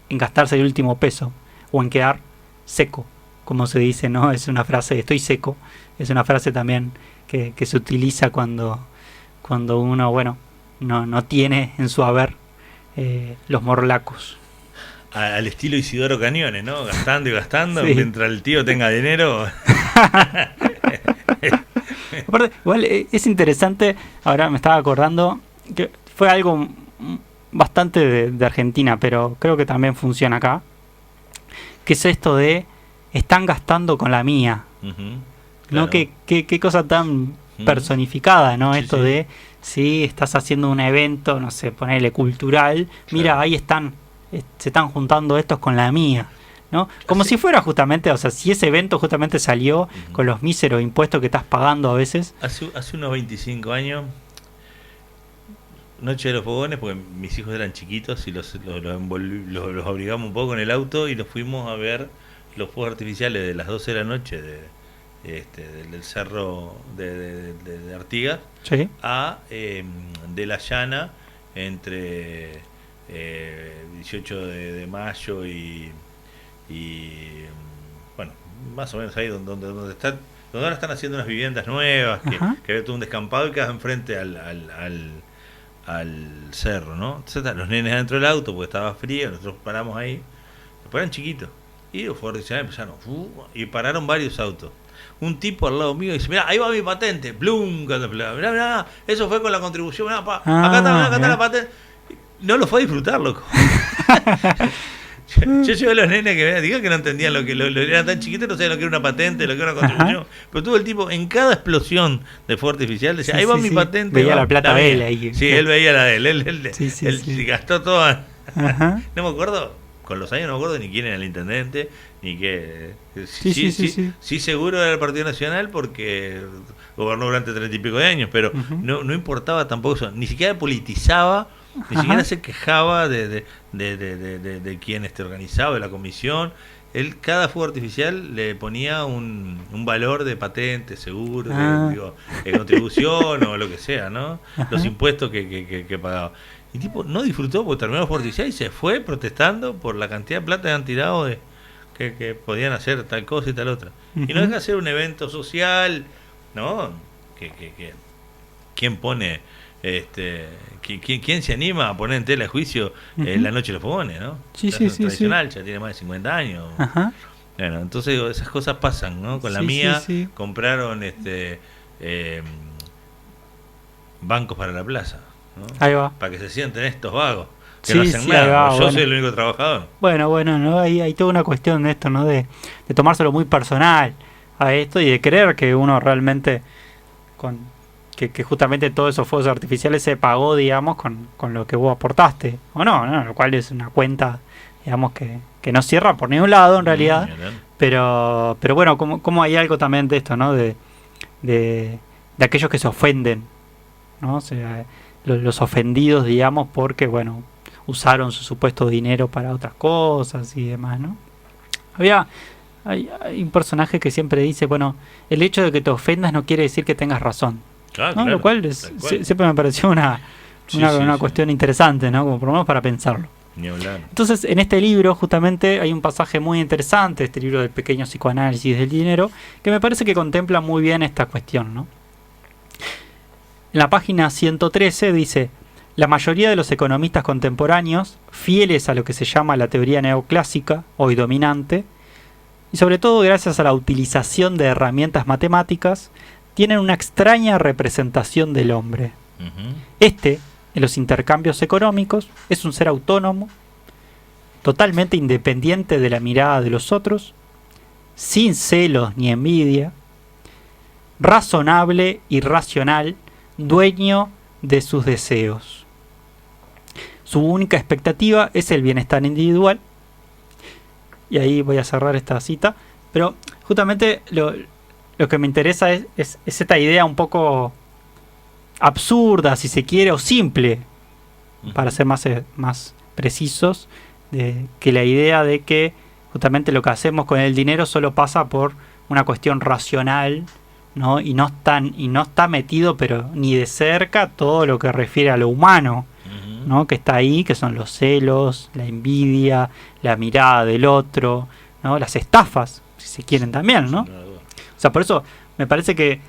B: En gastarse el último peso, o en quedar seco, como se dice, ¿no? Es una frase, estoy seco, es una frase también que se utiliza cuando uno, bueno, no tiene en su haber los morlacos.
A: Al estilo Isidoro Cañones, ¿no? Gastando y gastando,
B: Sí.
A: mientras el tío tenga dinero.
B: Aparte, igual es interesante, ahora me estaba acordando, que fue algo bastante de Argentina, pero creo que también funciona acá, que es esto de están gastando con la mía, ¿no?
A: Claro.
B: Qué cosa tan personificada, ¿no?
A: Sí,
B: Esto
A: sí.
B: de, si estás haciendo un evento, no sé, ponele cultural, mira,
A: Claro.
B: ahí están, se están juntando estos con la mía, ¿no? Como
A: Sí.
B: si fuera justamente, o sea, si ese evento justamente salió con los míseros impuestos que estás pagando a veces.
A: Hace unos 25 años, Noche de los Fogones, porque mis hijos eran chiquitos y los obligamos un poco en el auto y nos fuimos a ver los fuegos artificiales de las 12 de la noche del cerro de Artigas
B: Sí.
A: a de la Llana entre 18 de mayo bueno, más o menos ahí donde ahora están haciendo unas viviendas nuevas,
B: Ajá.
A: que había todo un descampado y quedas enfrente al cerro, ¿no? Entonces los nenes adentro del auto porque estaba frío, nosotros paramos ahí, después eran chiquitos, y los fuegos artificiales empezaron, y pararon varios autos. Un tipo al lado mío dice, mirá, ahí va mi patente, blum, mirá, eso fue con la contribución, mirá, acá está
B: mirá.
A: la patente. No lo fue a disfrutar, loco. Yo llevé a los nenes que digo que no entendían lo que eran tan chiquitos, no sabían lo que era una patente, lo que era una contribución.
B: Ajá.
A: Pero tuvo el tipo, en cada explosión de fuego artificial, decía,
B: Sí,
A: ahí va
B: sí,
A: mi
B: sí.
A: patente.
B: Veía
A: va,
B: la plata
A: mía".
B: de él ahí.
A: Sí, él veía la de él. Él
B: Sí, sí,
A: él
B: sí.
A: gastó toda.
B: Ajá.
A: No me acuerdo, con los años no me acuerdo ni quién era el intendente, ni qué. Sí, seguro era el Partido Nacional porque gobernó durante 30 y pico de años, pero
B: Ujú.
A: no importaba tampoco eso, ni siquiera politizaba, ni
B: Ajá.
A: siquiera se quejaba de quién organizaba, de la comisión. Él, cada fuego artificial le ponía un valor de patente, seguro, de contribución o lo que sea, ¿no?
B: Ajá.
A: Los impuestos que pagaba. Y tipo, no disfrutó porque terminó el fuego artificial y se fue protestando por la cantidad de plata que han tirado que podían hacer tal cosa y tal otra. Y no
B: Ujú.
A: deja de ser un evento social, ¿no? ¿Quién pone, quién se anima a poner en tela de juicio
B: Ujú.
A: la Noche de los Fogones, ¿no?
B: Sí,
A: Ya
B: sí,
A: es
B: sí,
A: tradicional, ya tiene más de 50 años.
B: Ajá.
A: Bueno, entonces digo, esas cosas pasan, ¿no? Con la
B: Sí,
A: mía
B: sí, sí.
A: compraron bancos para la plaza, ¿no?
B: Ahí va.
A: Para que se sienten estos vagos, que
B: Sí,
A: no hacen
B: sí,
A: nada.
B: ahí va,
A: Yo
B: bueno.
A: soy el único trabajador.
B: Bueno, ¿no? Hay toda una cuestión de esto, ¿no? De tomárselo muy personal a esto y de creer que uno realmente, que justamente todos esos fuegos artificiales se pagó, digamos, con lo que vos aportaste. O no, lo cual es una cuenta, digamos, que no cierra por ningún lado en realidad. Pero bueno, como hay algo también de esto, ¿no? De aquellos que se ofenden, ¿no? O sea, los ofendidos, digamos, porque, bueno, usaron su supuesto dinero para otras cosas y demás, ¿no? Hay un personaje que siempre dice, bueno, el hecho de que te ofendas no quiere decir que tengas razón, ¿no?
A: Claro,
B: Lo cual siempre me pareció una cuestión interesante, ¿no? Como por lo menos para pensarlo.
A: Ni hablar.
B: Entonces, en este libro justamente hay un pasaje muy interesante, este libro del pequeño psicoanálisis del dinero, que me parece que contempla muy bien esta cuestión, ¿no? En la página 113 dice: la mayoría de los economistas contemporáneos, fieles a lo que se llama la teoría neoclásica, hoy dominante, y sobre todo gracias a la utilización de herramientas matemáticas, tienen una extraña representación del hombre. Este, en los intercambios económicos, es un ser autónomo, totalmente independiente de la mirada de los otros, sin celos ni envidia, razonable y racional, dueño de sus deseos. Su única expectativa es el bienestar individual. Y ahí voy a cerrar esta cita. Pero justamente lo que me interesa es esta idea un poco absurda, si se quiere, o simple, para ser más precisos, de que la idea de que justamente lo que hacemos con el dinero solo pasa por una cuestión racional, ¿no? Y no está metido, pero ni de cerca, todo lo que refiere a lo humano, ¿no? Que está ahí, que son los celos, la envidia, la mirada del otro, ¿no? Las estafas, si se quieren también, ¿no? O sea, por eso me parece que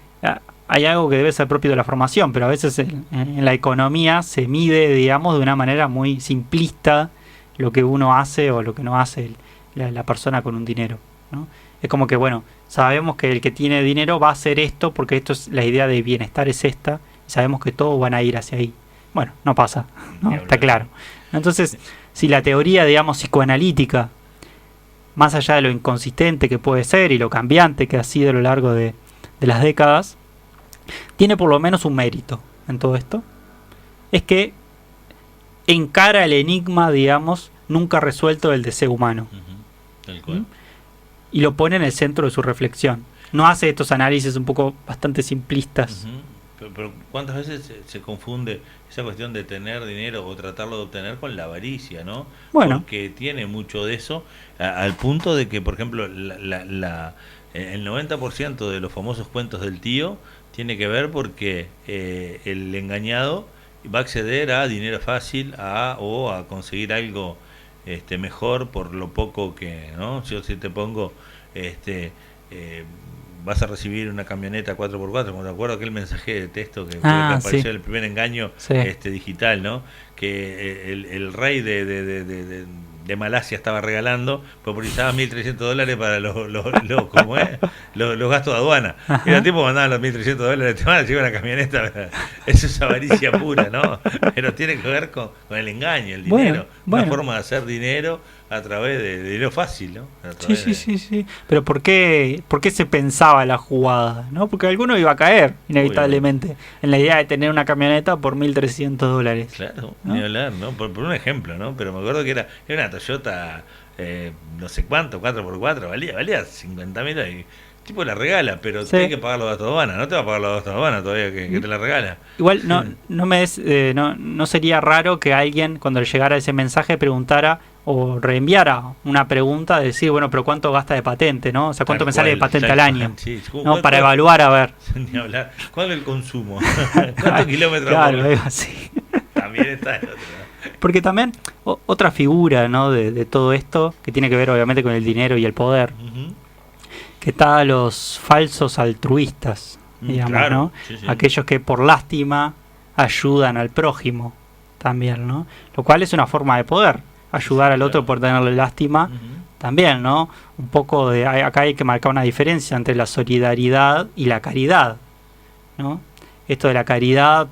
B: hay algo que debe ser propio de la formación, pero a veces en la economía se mide, digamos, de una manera muy simplista lo que uno hace o lo que no hace la persona con un dinero, ¿no? Es como que, bueno, sabemos que el que tiene dinero va a hacer esto porque esto es la idea de bienestar, es esta, y sabemos que todos van a ir hacia ahí. Bueno, no pasa, ¿no? Está claro. Entonces, si la teoría, digamos, psicoanalítica más allá de lo inconsistente que puede ser y lo cambiante que ha sido a lo largo de las décadas, tiene por lo menos un mérito en todo esto. Es que encara el enigma, digamos, nunca resuelto del deseo humano.
A: Tal cual.
B: Y lo pone en el centro de su reflexión. No hace estos análisis un poco bastante simplistas.
A: Pero ¿cuántas veces se confunde esa cuestión de tener dinero o tratarlo de obtener con la avaricia, ¿no?
B: Bueno.
A: Porque tiene mucho de eso, al punto de que, por ejemplo, el 90% de los famosos cuentos del tío tiene que ver porque el engañado va a acceder a dinero fácil o a conseguir algo mejor por lo poco que, ¿no? Yo si te pongo, vas a recibir una camioneta 4x4, como te acuerdo aquel mensaje de texto que apareció en el primer engaño digital, ¿no? Que el rey de Malasia estaba regalando, popularizaba $1.300 para los gastos de aduana. Y el tipo mandaba los $1.300, te van a llevar una camioneta. Eso es avaricia pura, ¿no? Pero tiene que ver con el engaño, el dinero. Una forma de hacer dinero a través de dinero fácil, ¿no?
B: Sí. Pero ¿por qué se pensaba la jugada? ¿No? Porque alguno iba a caer, inevitablemente, en la idea de tener una camioneta por $1.300.
A: Claro,
B: ¿no?
A: Ni hablar, ¿no? Por un ejemplo, ¿no? Pero me acuerdo que era una Toyota, no sé cuánto, 4x4, valía 50.000 y el tipo la regala, pero tiene que pagar los gastos de aduana, no te va a pagar los gastos de aduana todavía que te la regala.
B: Igual no sería raro que alguien cuando le llegara ese mensaje preguntara o reenviara una pregunta de decir, bueno, pero ¿cuánto gasta de patente, no? O sea, ¿cuánto me sale de patente al año?
A: Sí,
B: ¿no? Para evaluar, a ver.
A: Ni hablar. ¿Cuál es el consumo? ¿Cuántos kilómetros?
B: Claro, algo así.
A: También está el otro.
B: Porque también otra figura, ¿no? de todo esto, que tiene que ver obviamente con el dinero y el poder, que está los falsos altruistas, digamos,
A: claro,
B: ¿no?
A: Sí.
B: Aquellos que por lástima ayudan al prójimo también, ¿no? Lo cual es una forma de poder, ayudar al otro por tenerle lástima también, ¿no? Un poco acá hay que marcar una diferencia entre la solidaridad y la caridad, ¿no? Esto de la caridad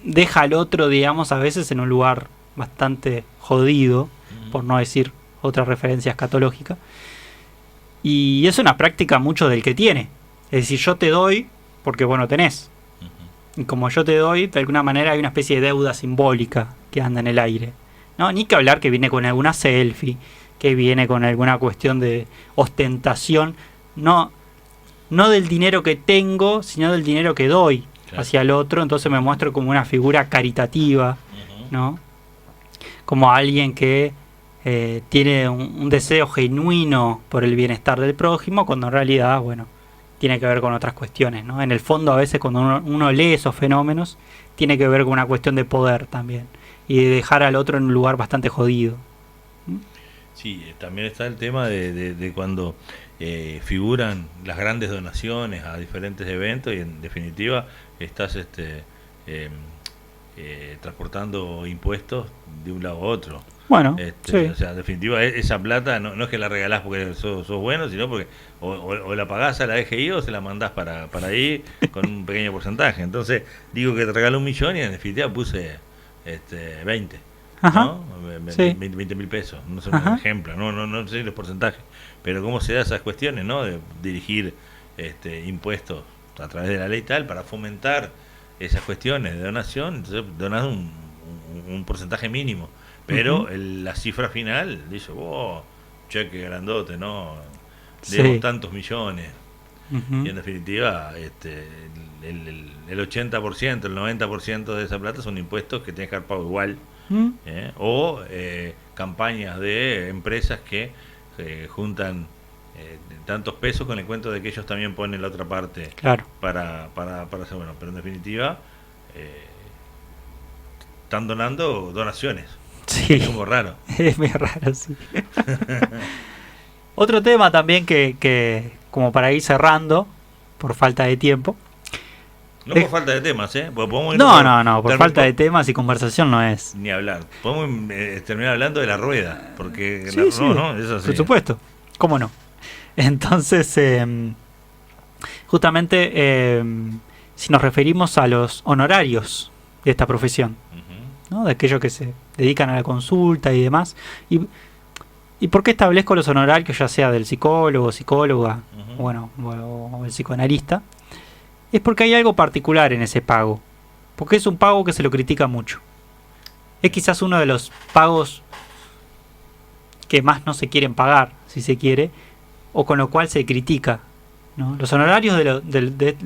B: deja al otro, digamos, a veces en un lugar bastante jodido, por no decir otra referencia escatológica. Y es una práctica mucho del que tiene. Es decir, yo te doy porque vos no tenés. Y como yo te doy, de alguna manera hay una especie de deuda simbólica que anda en el aire, ¿no? Ni que hablar que viene con alguna selfie, que viene con alguna cuestión de ostentación, no del dinero que tengo, sino del dinero que doy hacia el otro. Entonces me muestro como una figura caritativa, ¿no? Como alguien que tiene un deseo genuino por el bienestar del prójimo, cuando en realidad, bueno, tiene que ver con otras cuestiones, ¿no? En el fondo, a veces cuando uno lee esos fenómenos, tiene que ver con una cuestión de poder también, y de dejar al otro en un lugar bastante jodido.
A: Sí, también está el tema de cuando figuran las grandes donaciones a diferentes eventos y en definitiva estás transportando impuestos de un lado a otro.
B: Bueno,
A: o sea, en definitiva esa plata no es que la regalás porque sos bueno, sino porque o la pagás a la DGI o se la mandás para ahí con un pequeño porcentaje. Entonces digo que te regaló 1.000.000 y en definitiva puse 20.
B: Ajá.
A: ¿No? 20.000 pesos, no sé, un ejemplo, no sé los porcentajes, pero cómo se da esas cuestiones, ¿no? De dirigir impuestos a través de la ley tal para fomentar esas cuestiones de donación. Entonces donás un porcentaje mínimo, pero la cifra final dice, cheque grandote, ¿no? Debo tantos millones. Y en definitiva el 80%, el 90% de esa plata son impuestos que tienes que haber pago igual. O campañas de empresas que juntan tantos pesos con el cuento de que ellos también ponen la otra parte para hacer bueno, pero en definitiva están donando donaciones. Es como raro.
B: Es muy raro, sí. Otro tema también que como para ir cerrando por falta de tiempo.
A: No por falta de temas, podemos
B: por falta de temas y conversación no es.
A: Ni hablar. Podemos terminar hablando de la rueda, porque
B: sí.
A: No, eso sí.
B: Por supuesto, ¿cómo no? Entonces, justamente, si nos referimos a los honorarios de esta profesión, ¿no? De aquellos que se dedican a la consulta y demás, y ¿Y por qué establezco los honorarios, ya sea del psicólogo, psicóloga,
A: Ujú.
B: bueno, o el psicoanalista? Es porque hay algo particular en ese pago. Porque es un pago que se lo critica mucho. Es quizás uno de los pagos que más no se quieren pagar, si se quiere, o con lo cual se critica, ¿no? Los honorarios de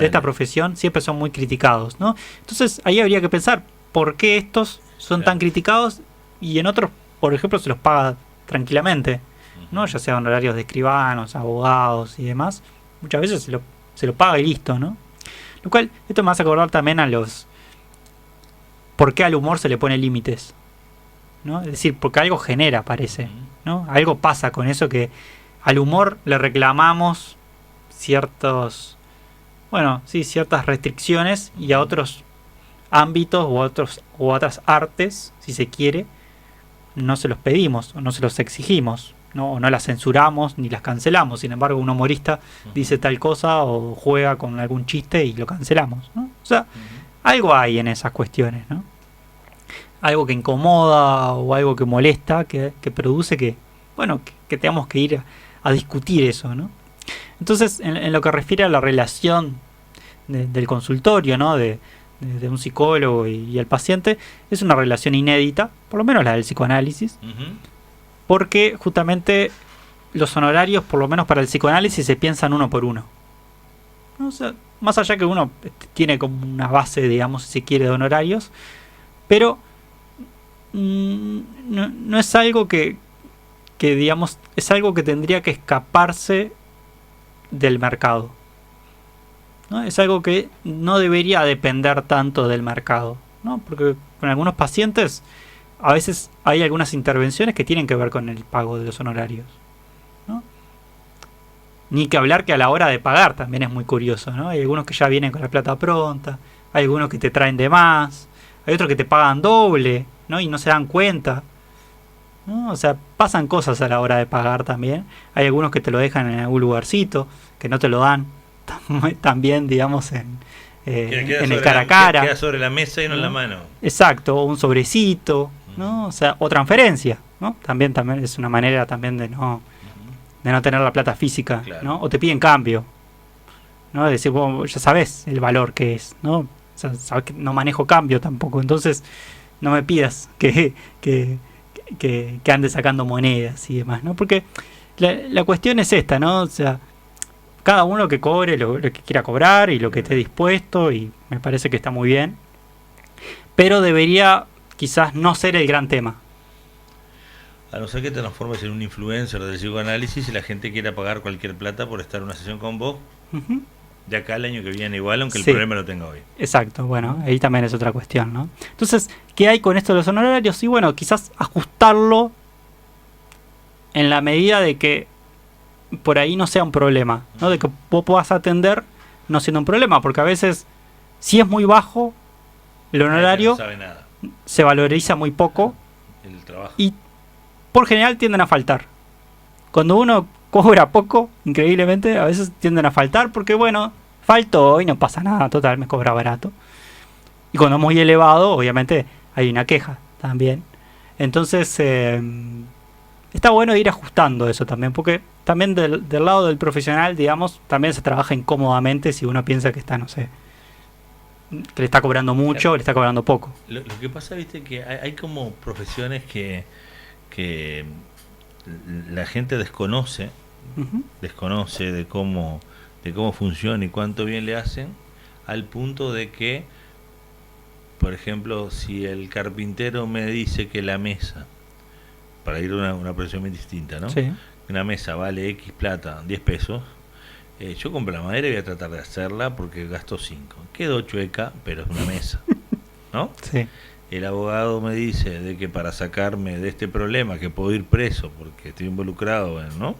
B: esta profesión siempre son muy criticados, ¿no? Entonces ahí habría que pensar por qué estos son
A: Claro.
B: tan criticados y en otros, por ejemplo, se los paga tranquilamente, ¿no? Ya sean honorarios de escribanos, abogados y demás. Muchas veces se lo paga y listo, ¿no? Lo cual, esto me hace acordar también a los... ¿Por qué al humor se le pone límites? ¿No? Es decir, porque algo genera, parece, ¿no? Algo pasa con eso que al humor le reclamamos ciertos, bueno, sí, ciertas restricciones y a otros ámbitos u otras artes, si se quiere, no se los pedimos o no se los exigimos, ¿no? O no las censuramos ni las cancelamos. Sin embargo, un humorista dice tal cosa o juega con algún chiste y lo cancelamos, ¿no? O sea, algo hay en esas cuestiones, ¿no? Algo que incomoda o algo que molesta, que produce que, bueno, que tengamos que ir a discutir eso, ¿no? Entonces, en lo que refiere a la relación del consultorio, ¿no? De un psicólogo y el paciente, es una relación inédita, por lo menos la del psicoanálisis, porque justamente los honorarios, por lo menos para el psicoanálisis, se piensan uno por uno, ¿no? O sea, más allá que uno tiene como una base, digamos, si se quiere, de honorarios, pero no es algo que digamos, es algo que tendría que escaparse del mercado, ¿no? Es algo que no debería depender tanto del mercado, ¿no? Porque con algunos pacientes a veces hay algunas intervenciones que tienen que ver con el pago de los honorarios, ¿no? Ni que hablar que a la hora de pagar también es muy curioso, ¿no? Hay algunos que ya vienen con la plata pronta, hay algunos que te traen de más, hay otros que te pagan doble, ¿no? Y no se dan cuenta, ¿no? O sea, pasan cosas a la hora de pagar también. Hay algunos que te lo dejan en algún lugarcito, que no te lo dan también, digamos, en el cara a cara.
A: Queda sobre la mesa y no en la mano.
B: Exacto, un sobrecito, ¿no? O sea, o transferencia, ¿no? También es una manera también de no tener la plata física,
A: Claro.
B: ¿no? O te piden cambio, ¿no? Es decir, vos ya sabes el valor que es, ¿no? O sea, sabes que no manejo cambio tampoco, entonces no me pidas que ande sacando monedas y demás, ¿no? Porque la cuestión es esta, ¿no? O sea, cada uno que cobre lo que quiera cobrar y lo que esté dispuesto, y me parece que está muy bien, pero debería quizás no ser el gran tema.
A: A no ser que te transformes en un influencer del psicoanálisis y la gente quiera pagar cualquier plata por estar en una sesión con vos,
B: Uh-huh.
A: de acá al año que viene igual, aunque el
B: Sí.
A: problema lo tenga hoy.
B: Exacto, bueno, ahí también es otra cuestión, ¿no? Entonces, ¿qué hay con esto de los honorarios? Y bueno, quizás ajustarlo en la medida de que por ahí no sea un problema, ¿no? De que vos puedas atender no siendo un problema, porque a veces, si es muy bajo, el honorario
A: No sabe nada.
B: se valoriza muy poco
A: El trabajo.
B: y por general tienden a faltar. Cuando uno cobra poco, increíblemente, a veces tienden a faltar porque, bueno, faltó y no pasa nada, total, me cobra barato. Y cuando es muy elevado, obviamente hay una queja también. Entonces, está bueno ir ajustando eso también, porque también del lado del profesional, digamos, también se trabaja incómodamente si uno piensa que está, no sé, que le está cobrando mucho o le está cobrando poco.
A: Lo que pasa, viste, que hay como profesiones que la gente desconoce
B: Uh-huh.
A: de cómo funciona y cuánto bien le hacen, al punto de que, por ejemplo, si el carpintero me dice que la mesa, para ir a una profesión bien distinta, ¿no?
B: Sí.
A: Una mesa vale X plata, 10 pesos, yo compro la madera y voy a tratar de hacerla porque gasto 5. Quedó chueca, pero es una mesa, ¿no?
B: Sí.
A: El abogado me dice de que para sacarme de este problema, que puedo ir preso porque estoy involucrado en, ¿no?,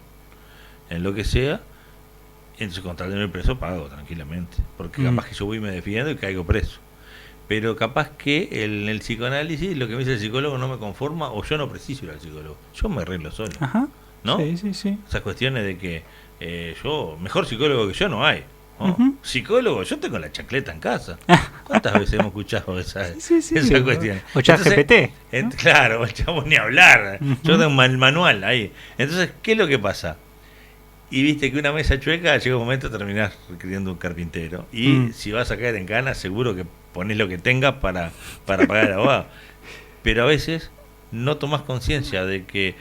A: en lo que sea, entonces con tal de no ir preso pago tranquilamente, porque capaz que yo voy y me defiendo y caigo preso. Pero capaz que en el psicoanálisis lo que me dice el psicólogo no me conforma, o yo no preciso ir al psicólogo, yo me arreglo solo.
B: Ajá.
A: ¿No?
B: Sí, sí, sí.
A: Esas cuestiones de que yo, mejor psicólogo que yo no hay. ¿no?
B: Ujú.
A: Psicólogo, yo tengo la chancleta en casa. ¿Cuántas veces hemos escuchado esa,
B: Sí, sí,
A: esa
B: o-
A: cuestión?
B: o ChatGPT,
A: Entonces,
B: ¿no?
A: claro, chavos, ni hablar.
B: Ujú.
A: Yo tengo el manual ahí. Entonces, ¿qué es lo que pasa? Y viste que una mesa chueca llega un momento terminás requiriendo un carpintero. Y
B: Mm.
A: si vas a caer en cana, seguro que ponés lo que tengas para pagar el abogado. Pero a veces no tomás conciencia de que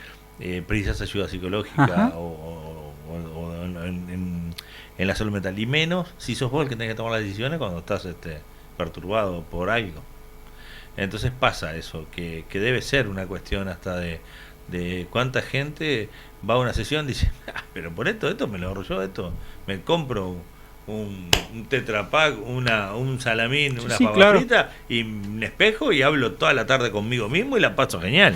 A: precisas ayuda psicológica
B: Ajá.
A: o en la salud mental. Y menos si sos vos el que tenés que tomar las decisiones cuando estás perturbado por algo. Entonces pasa eso, que debe ser una cuestión hasta de cuánta gente va a una sesión y dice, "Ah, pero por esto me lo ahorro yo, esto me compro un Tetra Pak, un salamín,
B: Sí,
A: una
B: sí,
A: papa
B: claro.
A: frita y un espejo y hablo toda la tarde conmigo mismo y la paso genial".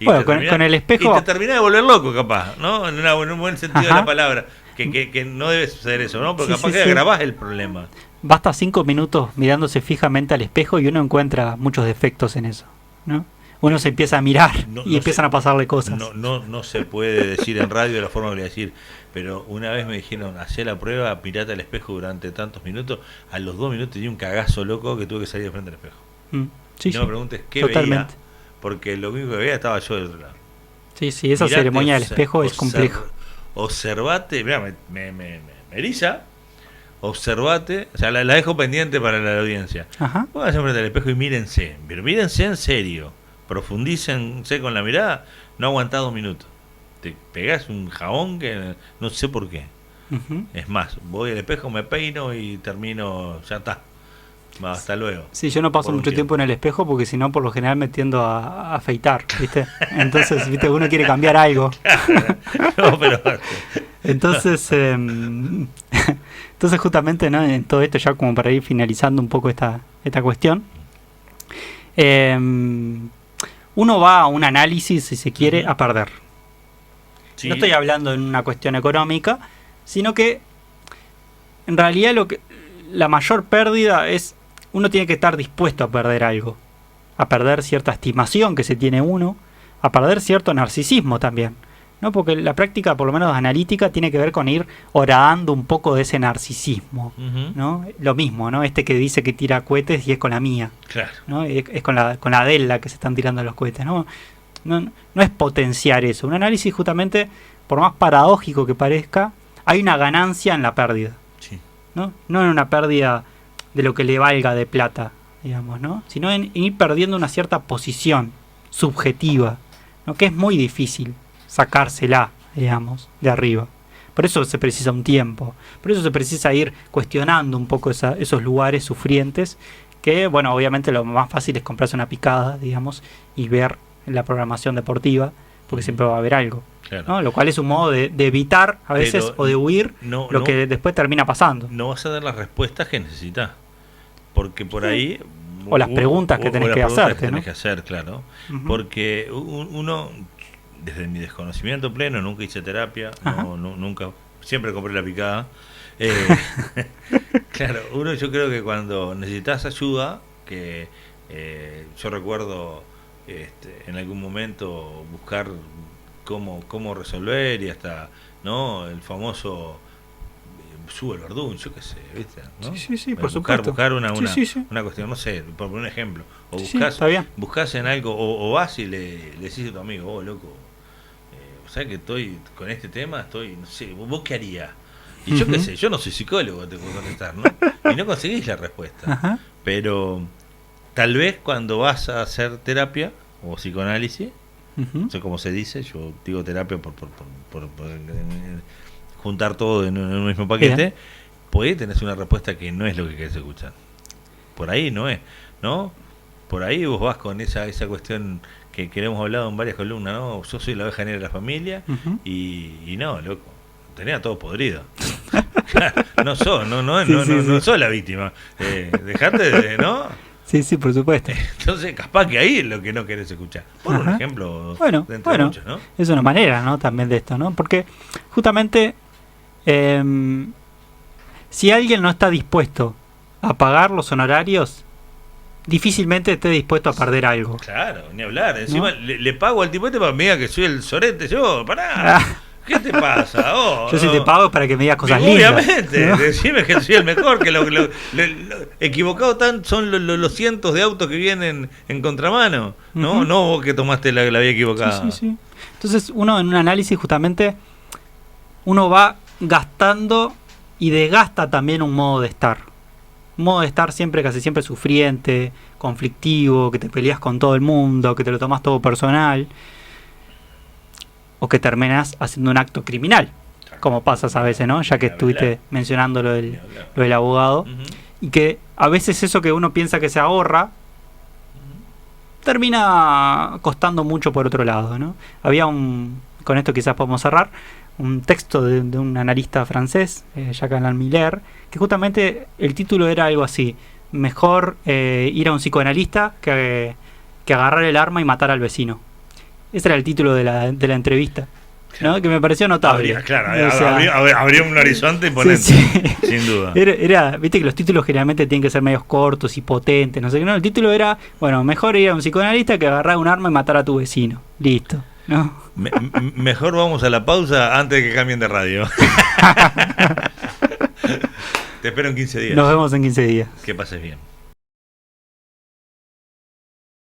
A: Y
B: Bueno,
A: te
B: con el espejo-
A: y te terminás de volver loco, capaz, ¿no? En un buen sentido de
B: Ajá.
A: la palabra. Que no debe suceder eso, ¿no? Porque
B: Sí,
A: capaz
B: sí,
A: que
B: sí.
A: agravás el problema.
B: Basta 5 minutos mirándose fijamente al espejo y uno encuentra muchos defectos en eso, ¿no? Uno se empieza a mirar
A: No-
B: y
A: no
B: empiezan
A: sé.
B: a pasarle cosas.
A: No se puede decir en radio de la forma que le voy a decir, pero una vez me dijeron, hacé la prueba, mirate al espejo durante tantos minutos, a los 2 minutos di un cagazo loco que tuve que salir de frente al espejo.
B: Mm, sí,
A: no
B: sí,
A: me preguntes qué
B: totalmente.
A: veía, porque lo único que veía estaba yo del otro lado.
B: Sí, sí, esa
A: Mirate,
B: ceremonia del espejo es compleja.
A: Observate, mirá, me eriza, observate, o sea, la dejo pendiente para la audiencia.
B: Ajá.
A: Pónganse frente al espejo y mírense, pero mírense en serio, profundícense con la mirada, no aguantás 2 minutos. Te pegás un jabón que no sé por qué.
B: Ujú.
A: Es más, voy al espejo, me peino y termino, ya está. Va, hasta luego.
B: Sí, yo no paso
A: Por un
B: mucho tiempo en el espejo porque si no, por lo general me tiendo a afeitar, ¿viste? Entonces, ¿viste? Uno quiere cambiar algo.
A: No, pero
B: Entonces, entonces justamente, ¿no? En todo esto, ya como para ir finalizando un poco esta cuestión, uno va a un análisis, si se quiere,
A: Ujú.
B: a perder.
A: sí,
B: No estoy hablando en una cuestión económica, sino que en realidad la mayor pérdida es uno tiene que estar dispuesto a perder algo, a perder cierta estimación que se tiene uno, a perder cierto narcisismo también, ¿no? Porque la práctica, por lo menos analítica, tiene que ver con ir horadando un poco de ese narcisismo,
A: ujú,
B: ¿no? Lo mismo, ¿no? Este que dice que tira cohetes y es con la mía,
A: claro.
B: ¿no? Es con la de él la que se están tirando los cohetes, ¿no? No es potenciar eso. Un análisis justamente, por más paradójico que parezca, hay una ganancia en la pérdida,
A: Sí.
B: ¿no? No en una pérdida de lo que le valga de plata, digamos, ¿no? Sino en ir perdiendo una cierta posición subjetiva, ¿no? Que es muy difícil sacársela, digamos, de arriba. Por eso se precisa un tiempo, por eso se precisa ir cuestionando un poco esos lugares sufrientes, que, bueno, obviamente lo más fácil es comprarse una picada, digamos, y ver la programación deportiva, porque siempre va a haber algo,
A: Claro.
B: ¿no? Lo cual es un modo de evitar a veces
A: Pero
B: o de huir
A: no,
B: lo
A: no-
B: que después termina pasando.
A: no vas a dar las respuestas que necesitas. Porque por ahí.
B: O las preguntas que tenés
A: las
B: que
A: preguntas
B: hacerte,
A: tenés
B: ¿no?
A: que hacer, claro.
B: Ujú.
A: Porque uno, desde mi desconocimiento pleno, nunca hice terapia,
B: Ajá.
A: nunca, siempre compré la picada. Claro, yo creo que cuando necesitas ayuda, que yo recuerdo en algún momento buscar cómo resolver y hasta, ¿no? El famoso sube el verdún, yo qué sé, ¿viste? ¿No?
B: Sí, sí, sí, por
A: buscar,
B: supuesto.
A: buscar una,
B: Sí, sí, sí.
A: una cuestión, no sé, por un ejemplo. O
B: Sí, sí,
A: buscas,
B: está bien.
A: buscas en algo, o vas y le decís a tu amigo, oh, loco, ¿sabes que estoy con este tema? No sé, ¿vos qué harías? Y yo qué
B: Ujú.
A: sé, yo no soy psicólogo, te puedo contestar, ¿no? Y no conseguís la respuesta.
B: Ajá.
A: Pero tal vez cuando vas a hacer terapia o psicoanálisis,
B: Ujú.
A: no sé cómo se dice, yo digo terapia por juntar todo en un mismo paquete,
B: Bien.
A: puede tener una respuesta que no es lo que querés escuchar. Por ahí no es, ¿no? Por ahí vos vas con esa cuestión que hemos hablado en varias columnas, ¿no? Yo soy la oveja negra de la familia
B: Ujú.
A: y no, loco, tenía todo podrido. No sos,
B: Sí, sí,
A: no
B: sí.
A: sos la víctima. Dejate de, ¿no?
B: Sí, sí, por supuesto.
A: Entonces, capaz que ahí es lo que no querés escuchar. Por un
B: Ajá.
A: ejemplo,
B: Bueno,
A: de entre
B: bueno.
A: muchos, ¿no?
B: Es una manera, ¿no? También de esto, ¿no? Porque justamente si alguien no está dispuesto a pagar los honorarios, difícilmente esté dispuesto a perder algo.
A: Claro, ni hablar. Encima
B: ¿No?
A: le pago al tipo este para que me diga que soy el sorete. Yo, pará.
B: Ah,
A: ¿Qué te pasa? Oh,
B: Yo si te pago es para que me digas cosas
A: obviamente,
B: lindas, ¿no?
A: decime que soy el mejor, que equivocado tan son los cientos de autos que vienen en contramano, ¿no?
B: Ujú.
A: No vos que tomaste la vía equivocada.
B: Sí, sí, sí. Entonces uno en un análisis justamente, uno va gastando y desgasta también un modo de estar. Un modo de estar siempre, casi siempre sufriente, conflictivo, que te peleas con todo el mundo, que te lo tomas todo personal, o que terminas haciendo un acto criminal, como pasas a veces, ¿no? Ya que estuviste mencionando lo del abogado,
A: Ujú.
B: y que a veces eso que uno piensa que se ahorra termina costando mucho por otro lado, ¿no? Había con esto quizás podemos cerrar, un texto de un analista francés, Jacques Alain Miller, que justamente el título era algo así: mejor ir a un psicoanalista que agarrar el arma y matar al vecino. Ese era el título de la entrevista, ¿no? Que me pareció notable.
A: Habría un horizonte imponente,
B: sí, sí.
A: sin duda.
B: Viste que los títulos generalmente tienen que ser medios cortos y potentes, no sé qué. No, el título era, bueno, mejor ir a un psicoanalista que agarrar un arma y matar a tu vecino. Listo, ¿no?
A: Mejor vamos a la pausa antes de que cambien de radio. Te espero en 15 días.
B: Nos vemos en 15 días.
A: Que pases bien.